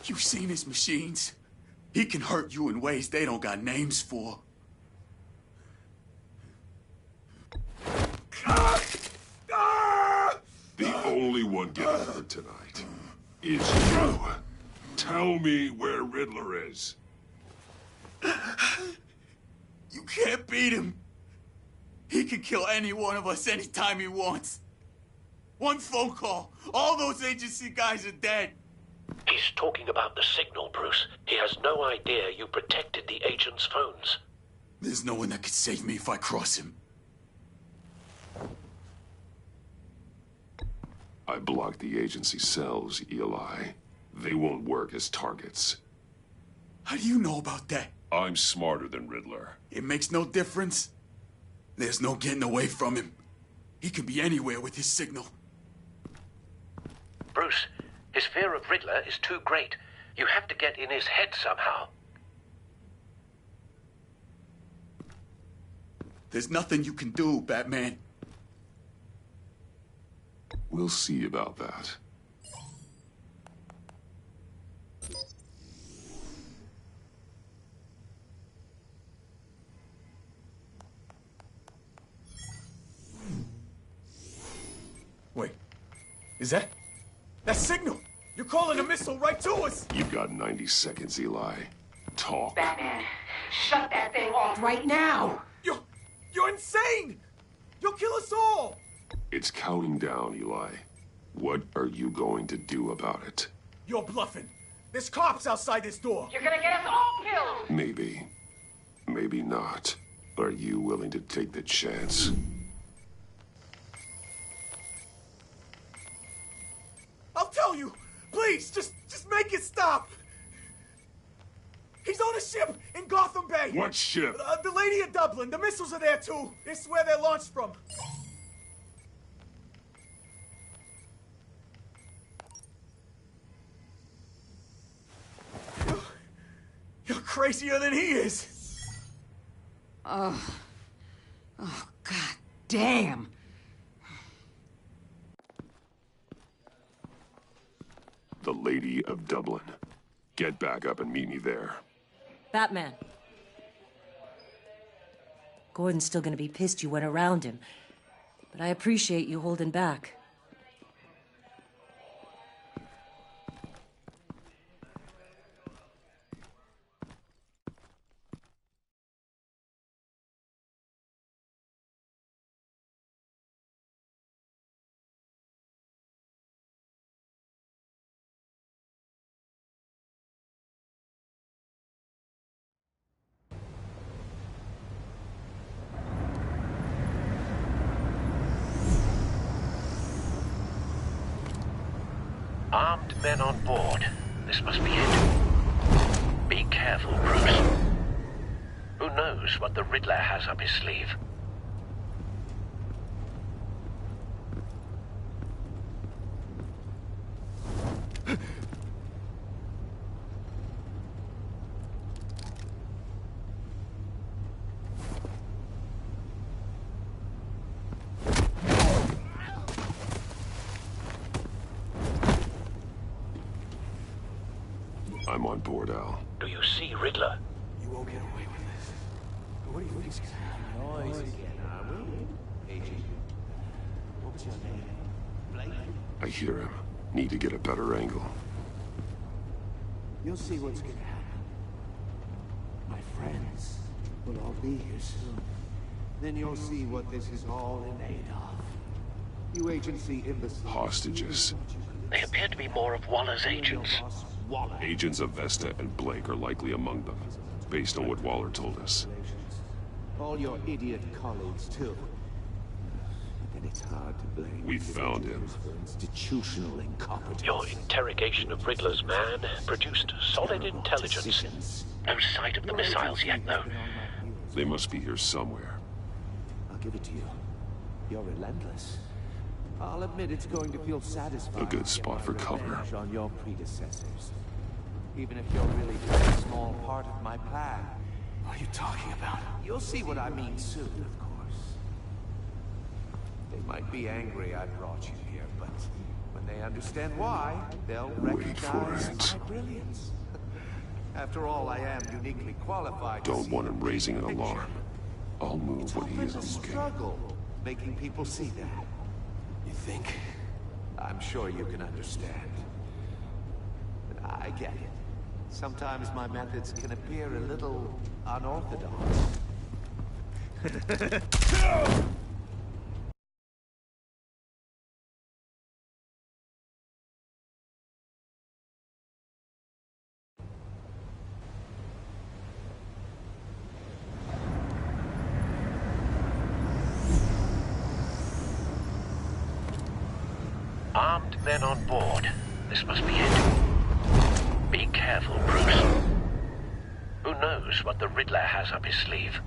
Speaker 14: You've seen his machines. He can hurt you in ways they don't got names for.
Speaker 10: The only one getting hurt tonight is you. Tell me where Riddler is.
Speaker 14: You can't beat him. He can kill any one of us anytime he wants. One phone call, all those agency guys are dead.
Speaker 5: He's talking about the signal, Bruce. He has no idea you protected the agent's phones.
Speaker 14: There's no one that could save me if I cross him.
Speaker 10: I blocked the agency cells, Eli. They won't work as targets.
Speaker 14: How do you know about that?
Speaker 10: I'm smarter than Riddler.
Speaker 14: It makes no difference. There's no getting away from him. He can be anywhere with his signal.
Speaker 5: Bruce, his fear of Riddler is too great. You have to get in his head somehow.
Speaker 14: There's nothing you can do, Batman.
Speaker 10: We'll see about that.
Speaker 14: Wait, is that signal? You're calling a missile right to us!
Speaker 10: You've got 90 seconds, Eli. Talk.
Speaker 18: Batman, shut that thing off right now!
Speaker 14: You're insane! You'll kill us all!
Speaker 10: It's counting down, Eli. What are you going to do about it?
Speaker 14: You're bluffing. There's cops outside this door.
Speaker 18: You're gonna get us all killed!
Speaker 10: Maybe. Maybe not. Are you willing to take the chance?
Speaker 14: I'll tell you! Please, just make it stop! He's on a ship in Gotham Bay!
Speaker 10: What ship?
Speaker 14: The Lady of Dublin. The missiles are there, too. It's where they're launched from. You're crazier than he is.
Speaker 11: Oh, God damn.
Speaker 10: The Lady of Dublin. Get back up and meet me there.
Speaker 6: Batman. Gordon's still gonna be pissed you went around him, but I appreciate you holding back.
Speaker 5: Armed men on board. This must be it. Be careful, Bruce. Who knows what the Riddler has up his sleeve?
Speaker 10: I'm on board, Al.
Speaker 5: Do you see Riddler?
Speaker 20: You won't get away with this. What do you think is gonna happen?
Speaker 7: Noise again, are we? Agent. What was your name? Blake?
Speaker 10: I hear him. Need to get a better angle.
Speaker 7: You'll see what's gonna happen. My friends will all be here soon. Then you'll see what this is all in aid of. You agency imbeciles.
Speaker 10: Hostages.
Speaker 5: They appear to be more of Waller's agents.
Speaker 10: Agents of Vesta and Blake are likely among them, based on what Waller told us.
Speaker 7: All your idiot colleagues, too. Then it's hard to blame.
Speaker 10: We found him.
Speaker 7: For institutional incompetence.
Speaker 5: Your interrogation of Riddler's man produced solid intelligence. No sight of the missiles yet, though.
Speaker 10: They must be here somewhere.
Speaker 7: I'll give it to you. You're relentless. I'll admit it's going to feel satisfying.
Speaker 10: A good spot for cover.
Speaker 7: On your predecessors. Even if you're really just a small part of my plan.
Speaker 20: What are you talking about?
Speaker 7: You'll see what I mean soon, of course. They might be angry I brought you here, but when they understand why, they'll recognize my brilliance. After all, I am uniquely qualified.
Speaker 10: Don't want him raising an alarm. I'll move when he isn't looking.
Speaker 7: Struggle making people see that.
Speaker 20: You think?
Speaker 7: I'm sure you can understand. But I get it. Sometimes my methods can appear a little unorthodox.
Speaker 5: Armed men on board. This must be it. Be careful, Bruce. Who knows what the Riddler has up his sleeve?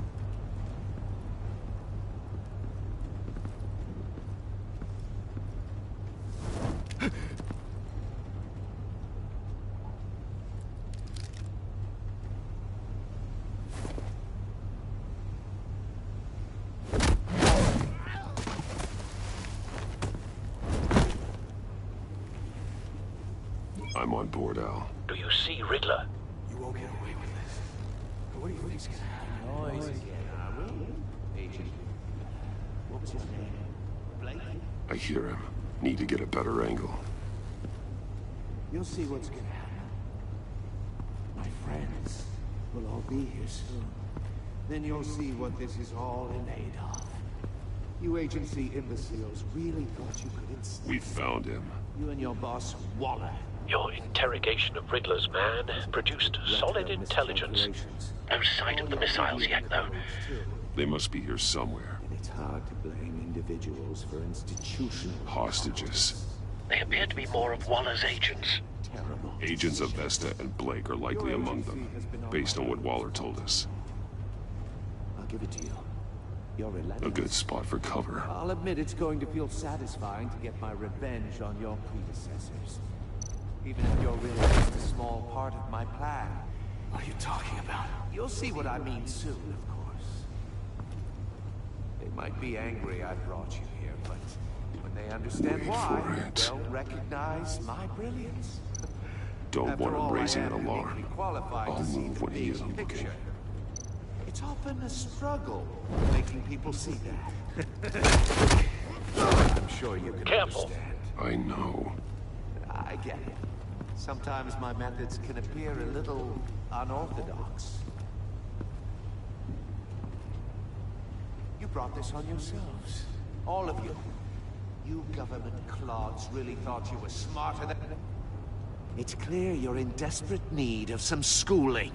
Speaker 10: I'm on board, Al.
Speaker 5: Do you see Riddler?
Speaker 20: You won't get away with this. What do you think is gonna happen?
Speaker 7: Noise again, are we? Agent. What was his name? Blake?
Speaker 10: I hear him. Need to get a better angle.
Speaker 7: You'll see what's gonna happen. My friends will all be here soon. Then you'll see what this is all in aid of. You agency imbeciles really thought you could instead.
Speaker 10: We found him.
Speaker 7: You and your boss, Waller.
Speaker 5: Your interrogation of Riddler's man produced solid intelligence. No sight of the missiles yet, though.
Speaker 10: They must be here somewhere.
Speaker 7: And it's hard to blame individuals for institutional
Speaker 10: hostages.
Speaker 5: They appear to be more of Waller's agents.
Speaker 7: Terrible.
Speaker 10: Agents of Vesta and Blake are likely among them, based on what Waller told us.
Speaker 7: I'll give it to you. You're relentless.
Speaker 10: A good spot for cover.
Speaker 7: I'll admit it's going to feel satisfying to get my revenge on your predecessors. Even if you're really just a small part of my plan.
Speaker 20: What are you talking about?
Speaker 7: You'll see what I mean soon, of course. They might be angry I brought you here, but when they understand why, they'll recognize my brilliance.
Speaker 10: Don't want him raising an alarm.
Speaker 7: I'll
Speaker 10: move when he isn't looking.
Speaker 7: It's often a struggle making people see that. I'm sure you can understand.
Speaker 10: I know.
Speaker 7: I get it. Sometimes my methods can appear a little unorthodox. You brought this on yourselves. All of you. You government clods really thought you were smarter than... It's clear you're in desperate need of some schooling.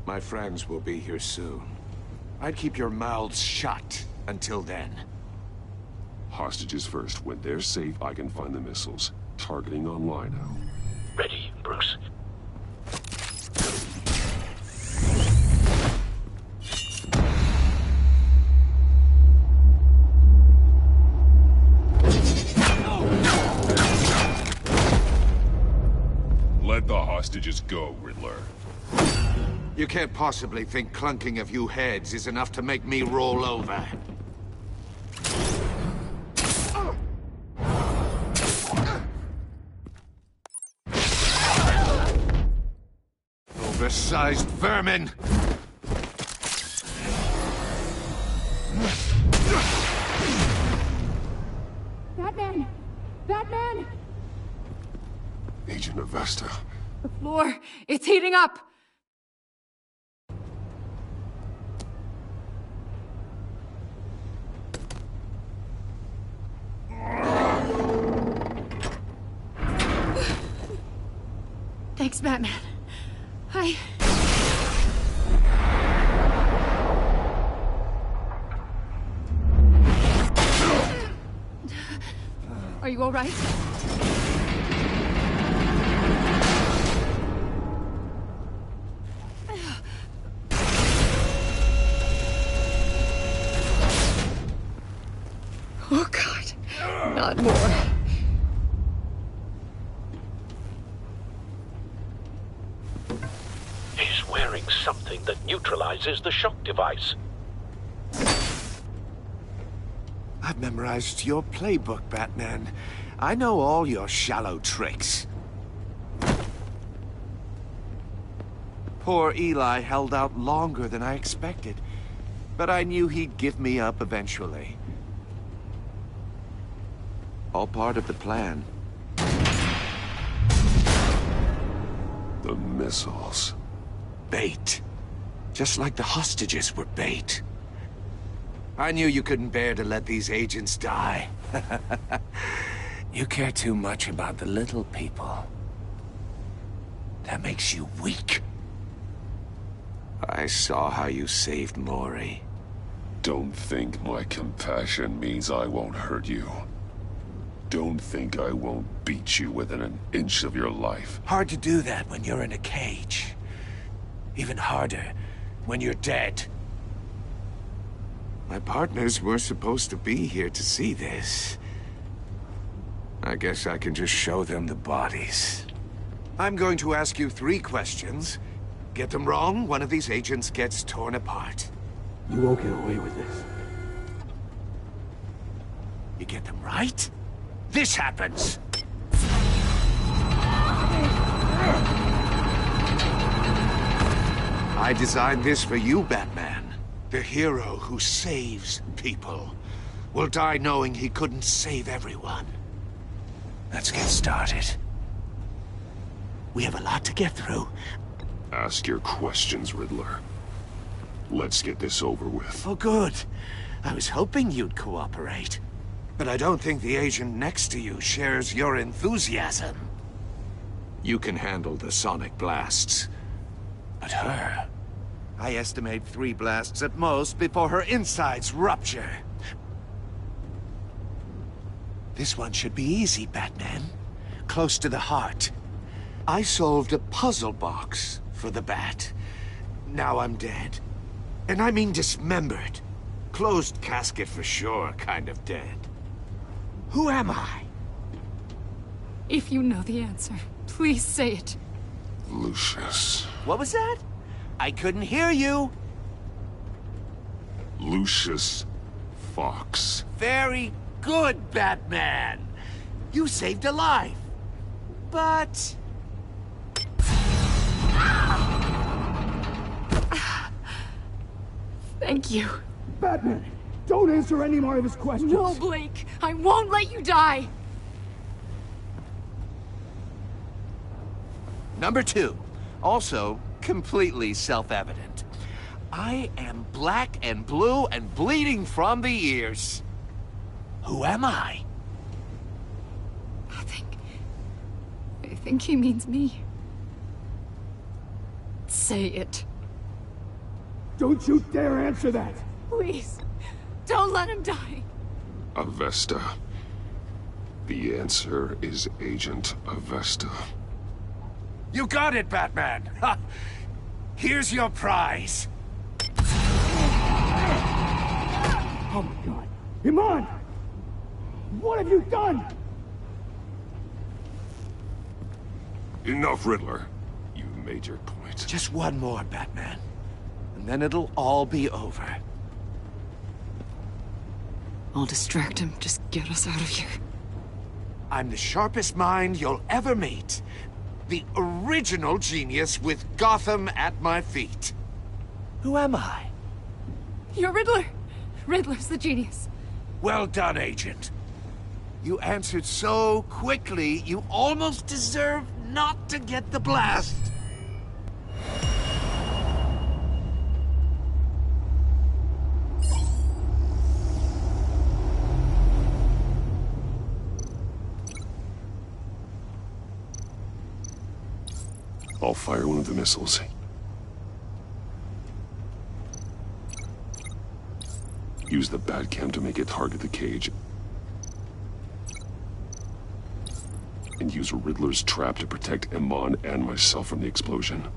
Speaker 7: My friends will be here soon. I'd keep your mouths shut until then.
Speaker 10: Hostages first. When they're safe, I can find the missiles. Targeting online now.
Speaker 5: Ready, Bruce.
Speaker 10: Let the hostages go, Riddler.
Speaker 7: You can't possibly think clunking a few heads is enough to make me roll over. Oversized vermin!
Speaker 18: Batman! Batman!
Speaker 10: Agent of Vesta.
Speaker 13: The floor, it's heating up! Thanks, Batman. Are you all right? Oh, God. Not more.
Speaker 5: He's wearing something that neutralizes the shock device.
Speaker 7: I've memorized your playbook, Batman. I know all your shallow tricks. Poor Eli held out longer than I expected, but I knew he'd give me up eventually. All part of the plan.
Speaker 10: The missiles.
Speaker 7: Bait. Just like the hostages were bait. I knew you couldn't bear to let these agents die. You care too much about the little people. That makes you weak. I saw how you saved Maury.
Speaker 10: Don't think my compassion means I won't hurt you. Don't think I won't beat you within an inch of your life.
Speaker 7: Hard to do that when you're in a cage. Even harder when you're dead. My partners were supposed to be here to see this. I guess I can just show them the bodies. I'm going to ask you 3 questions. Get them wrong, one of these agents gets torn apart.
Speaker 20: You won't get away with this.
Speaker 7: You get them right, this happens. I designed this for you, Batman. The hero who saves people will die knowing he couldn't save everyone. Let's get started. We have a lot to get through.
Speaker 10: Ask your questions, Riddler. Let's get this over with.
Speaker 7: Oh, good. I was hoping you'd cooperate. But I don't think the agent next to you shares your enthusiasm. You can handle the sonic blasts. But her... I estimate 3 blasts at most before her insides rupture. This one should be easy, Batman. Close to the heart. I solved a puzzle box for the Bat. Now I'm dead. And I mean dismembered. Closed casket for sure, kind of dead. Who am I?
Speaker 13: If you know the answer, please say it.
Speaker 10: Lucius.
Speaker 7: What was that? I couldn't hear you.
Speaker 10: Lucius Fox.
Speaker 7: Very good, Batman. You saved a life. But...
Speaker 13: Thank you.
Speaker 20: Batman, don't answer any more of his questions.
Speaker 13: No, Blake. I won't let you die.
Speaker 7: Number 2. Also, completely self-evident. I am black and blue and bleeding from the ears. Who am I?
Speaker 13: I think he means me. Say it.
Speaker 20: Don't you dare answer that!
Speaker 13: Please, don't let him die.
Speaker 10: Avesta. The answer is Agent Avesta.
Speaker 7: You got it, Batman! Ha! Here's your prize.
Speaker 20: Oh my God. Iman! What have you done?
Speaker 10: Enough, Riddler. You've made your point.
Speaker 7: Just one more, Batman. And then it'll all be over.
Speaker 13: I'll distract him. Just get us out of here.
Speaker 7: I'm the sharpest mind you'll ever meet. The original genius with Gotham at my feet. Who am I?
Speaker 13: You're Riddler. Riddler's the genius.
Speaker 7: Well done, Agent. You answered so quickly, you almost deserve not to get the blast.
Speaker 10: I'll fire one of the missiles. Use the Batcam to make it target the cage. And use Riddler's trap to protect Iman and myself from the explosion.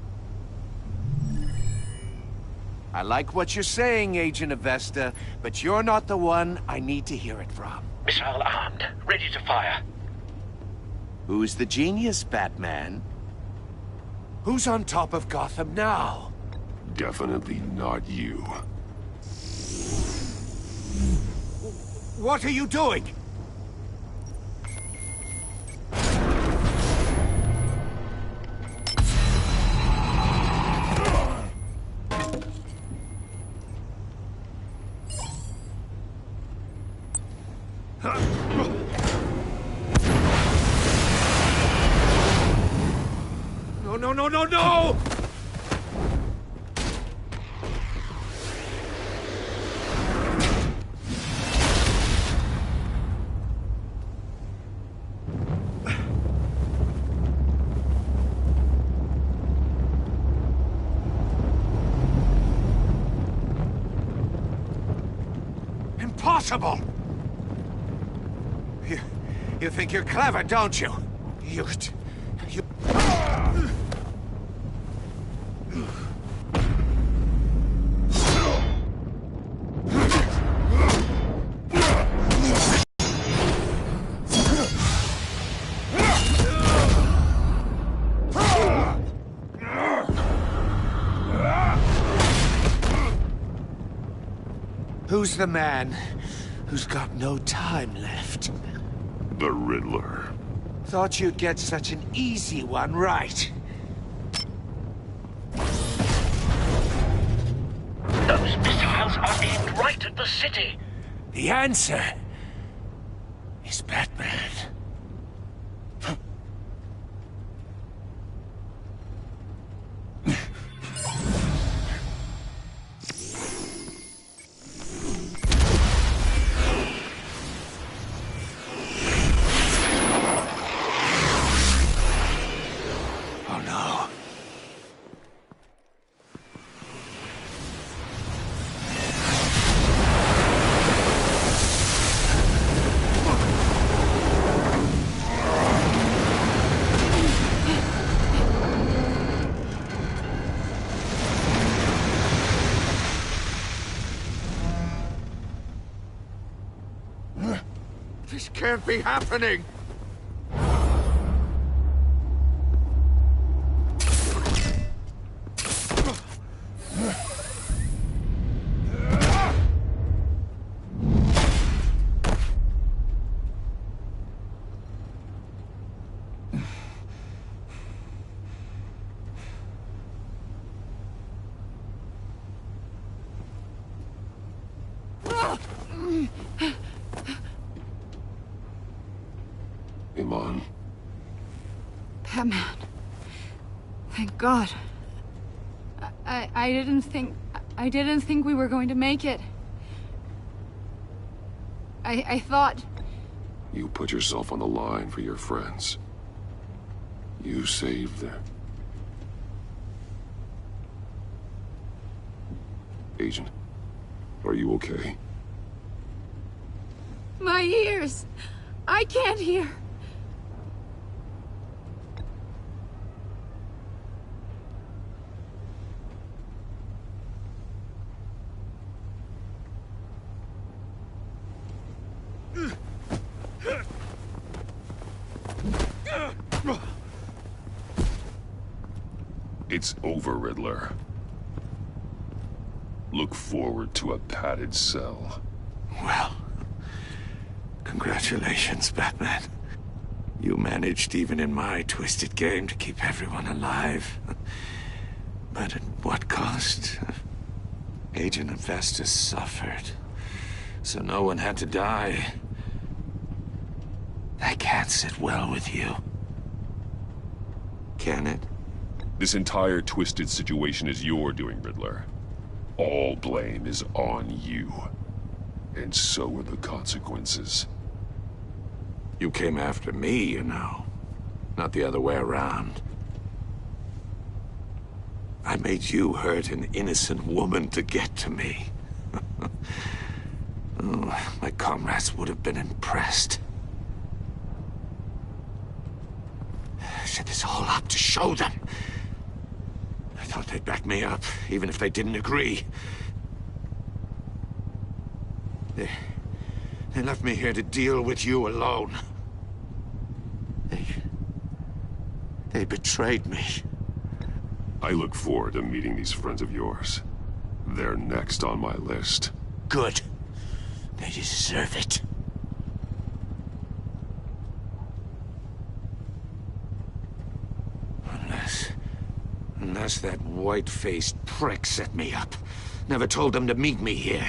Speaker 7: I like what you're saying, Agent Avesta, but you're not the one I need to hear it from.
Speaker 5: Missile armed, ready to fire.
Speaker 7: Who's the genius, Batman? Who's on top of Gotham now?
Speaker 10: Definitely not you.
Speaker 7: What are you doing? No! Impossible! You think you're clever, don't you? You... Who's the man who's got no time left?
Speaker 10: The Riddler.
Speaker 7: Thought you'd get such an easy one right.
Speaker 5: Those missiles are aimed right at the city.
Speaker 7: The answer is Batman.
Speaker 15: This can't be happening!
Speaker 10: Iman.
Speaker 13: Batman. Thank God. I didn't think we were going to make it. I thought...
Speaker 10: You put yourself on the line for your friends. You saved them. Agent, are you okay?
Speaker 13: My ears! I can't hear.
Speaker 10: It's over, Riddler. Look forward to a padded cell.
Speaker 15: Well, congratulations, Batman. You managed, even in my twisted game, to keep everyone alive. But at what cost? Agent Investus suffered, so no one had to die. That can't sit well with you. Can it?
Speaker 10: This entire twisted situation is your doing, Riddler. All blame is on you. And so are the consequences.
Speaker 15: You came after me, you know. Not the other way around. I made you hurt an innocent woman to get to me. Oh, my comrades would have been impressed. I set this all up to show them. I thought they'd back me up, even if they didn't agree. They left me here to deal with you alone. They betrayed me.
Speaker 10: I look forward to meeting these friends of yours. They're next on my list.
Speaker 15: Good. They deserve it. Unless that white-faced prick set me up. Never told them to meet me here.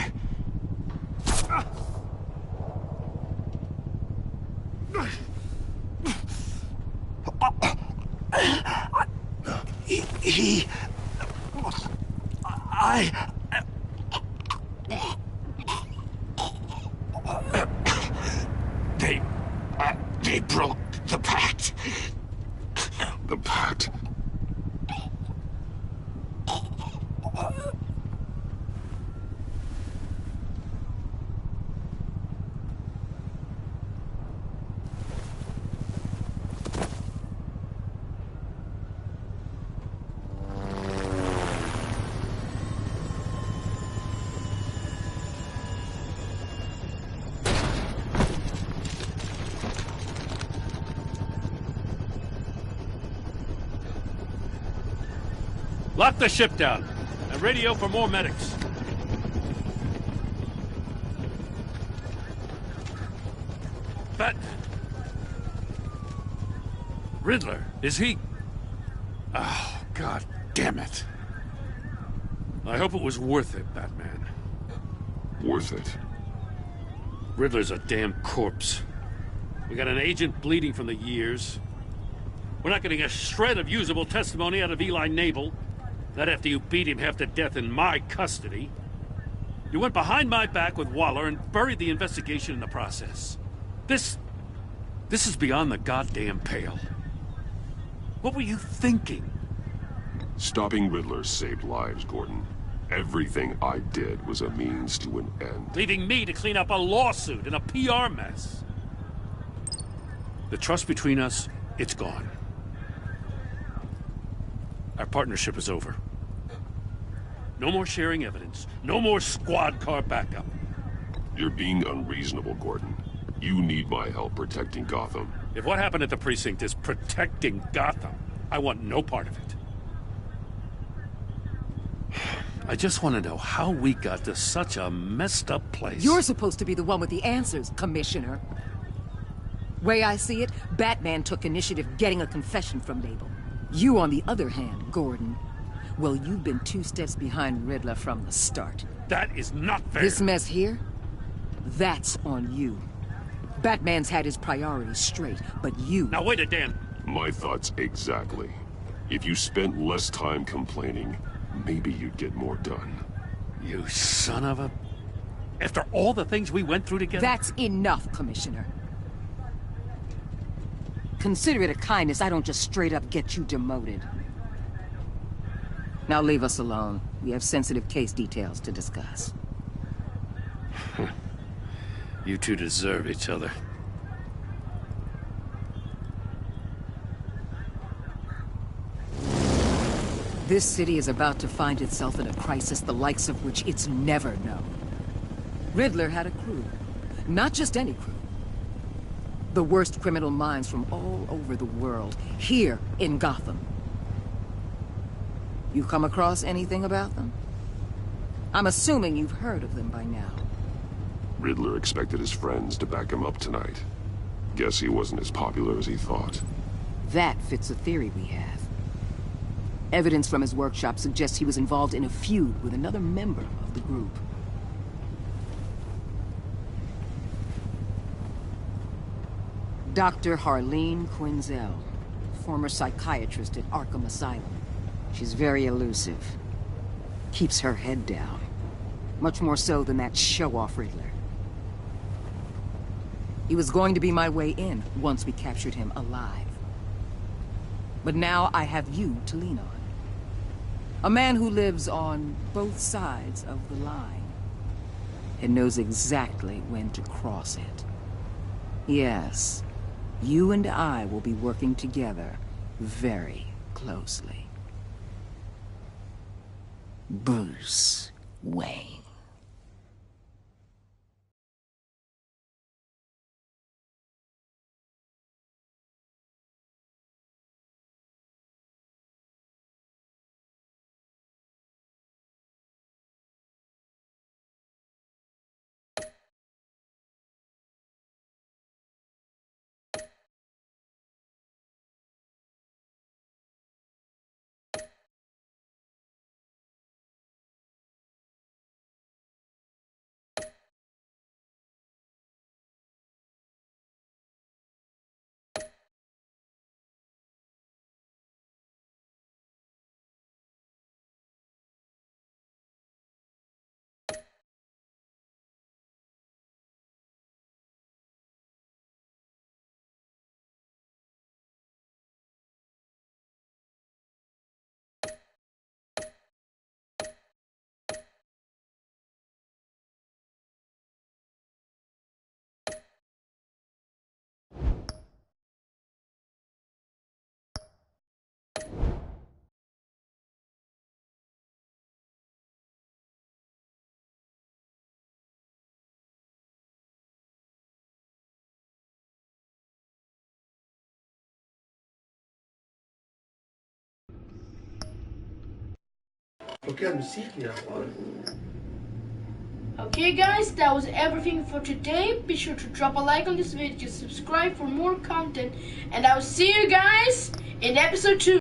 Speaker 15: They broke the pact.
Speaker 10: The pact?
Speaker 9: Lock the ship down and radio for more medics. Batman. Riddler, is he... Oh, God damn it. I hope it was worth it, Batman.
Speaker 10: Worth it?
Speaker 9: Riddler's a damn corpse. We got an agent bleeding from the years. We're not getting a shred of usable testimony out of Eli Nabel. Not after you beat him half to death in my custody. You went behind my back with Waller and buried the investigation in the process. This is beyond the goddamn pale. What were you thinking?
Speaker 10: Stopping Riddler saved lives, Gordon. Everything I did was a means to an end.
Speaker 9: Leaving me to clean up a lawsuit and a PR mess. The trust between us, it's gone. Our partnership is over. No more sharing evidence. No more squad car backup.
Speaker 10: You're being unreasonable, Gordon. You need my help protecting Gotham.
Speaker 9: If what happened at the precinct is protecting Gotham, I want no part of it. I just want to know how we got to such a messed up place.
Speaker 11: You're supposed to be the one with the answers, Commissioner. Way I see it, Batman took initiative getting a confession from Nabel. You, on the other hand, Gordon, well, you've been 2 steps behind Riddler from the start.
Speaker 9: That is not fair.
Speaker 11: This mess here, that's on you. Batman's had his priorities straight, but you...
Speaker 9: Now wait a damn...
Speaker 10: My thoughts exactly. If you spent less time complaining, maybe you'd get more done.
Speaker 9: You son of a... After all the things we went through together?
Speaker 11: That's enough, Commissioner. Consider it a kindness I don't just straight up get you demoted. Now leave us alone. We have sensitive case details to discuss.
Speaker 9: You two deserve each other.
Speaker 11: This city is about to find itself in a crisis the likes of which it's never known. Riddler had a crew. Not just any crew. The worst criminal minds from all over the world, here in Gotham. You come across anything about them? I'm assuming you've heard of them by now.
Speaker 10: Riddler expected his friends to back him up tonight. Guess he wasn't as popular as he thought.
Speaker 11: That fits a theory we have. Evidence from his workshop suggests he was involved in a feud with another member of the group. Dr. Harleen Quinzel, former psychiatrist at Arkham Asylum. She's very elusive. Keeps her head down. Much more so than that show-off Riddler. He was going to be my way in once we captured him alive. But now I have you to lean on. A man who lives on both sides of the line and knows exactly when to cross it. Yes, you and I will be working together very closely. Bruce Wayne.
Speaker 17: Okay guys, that was everything for today. Be sure to drop a like on this video, subscribe for more content, and I will see you guys in episode 2.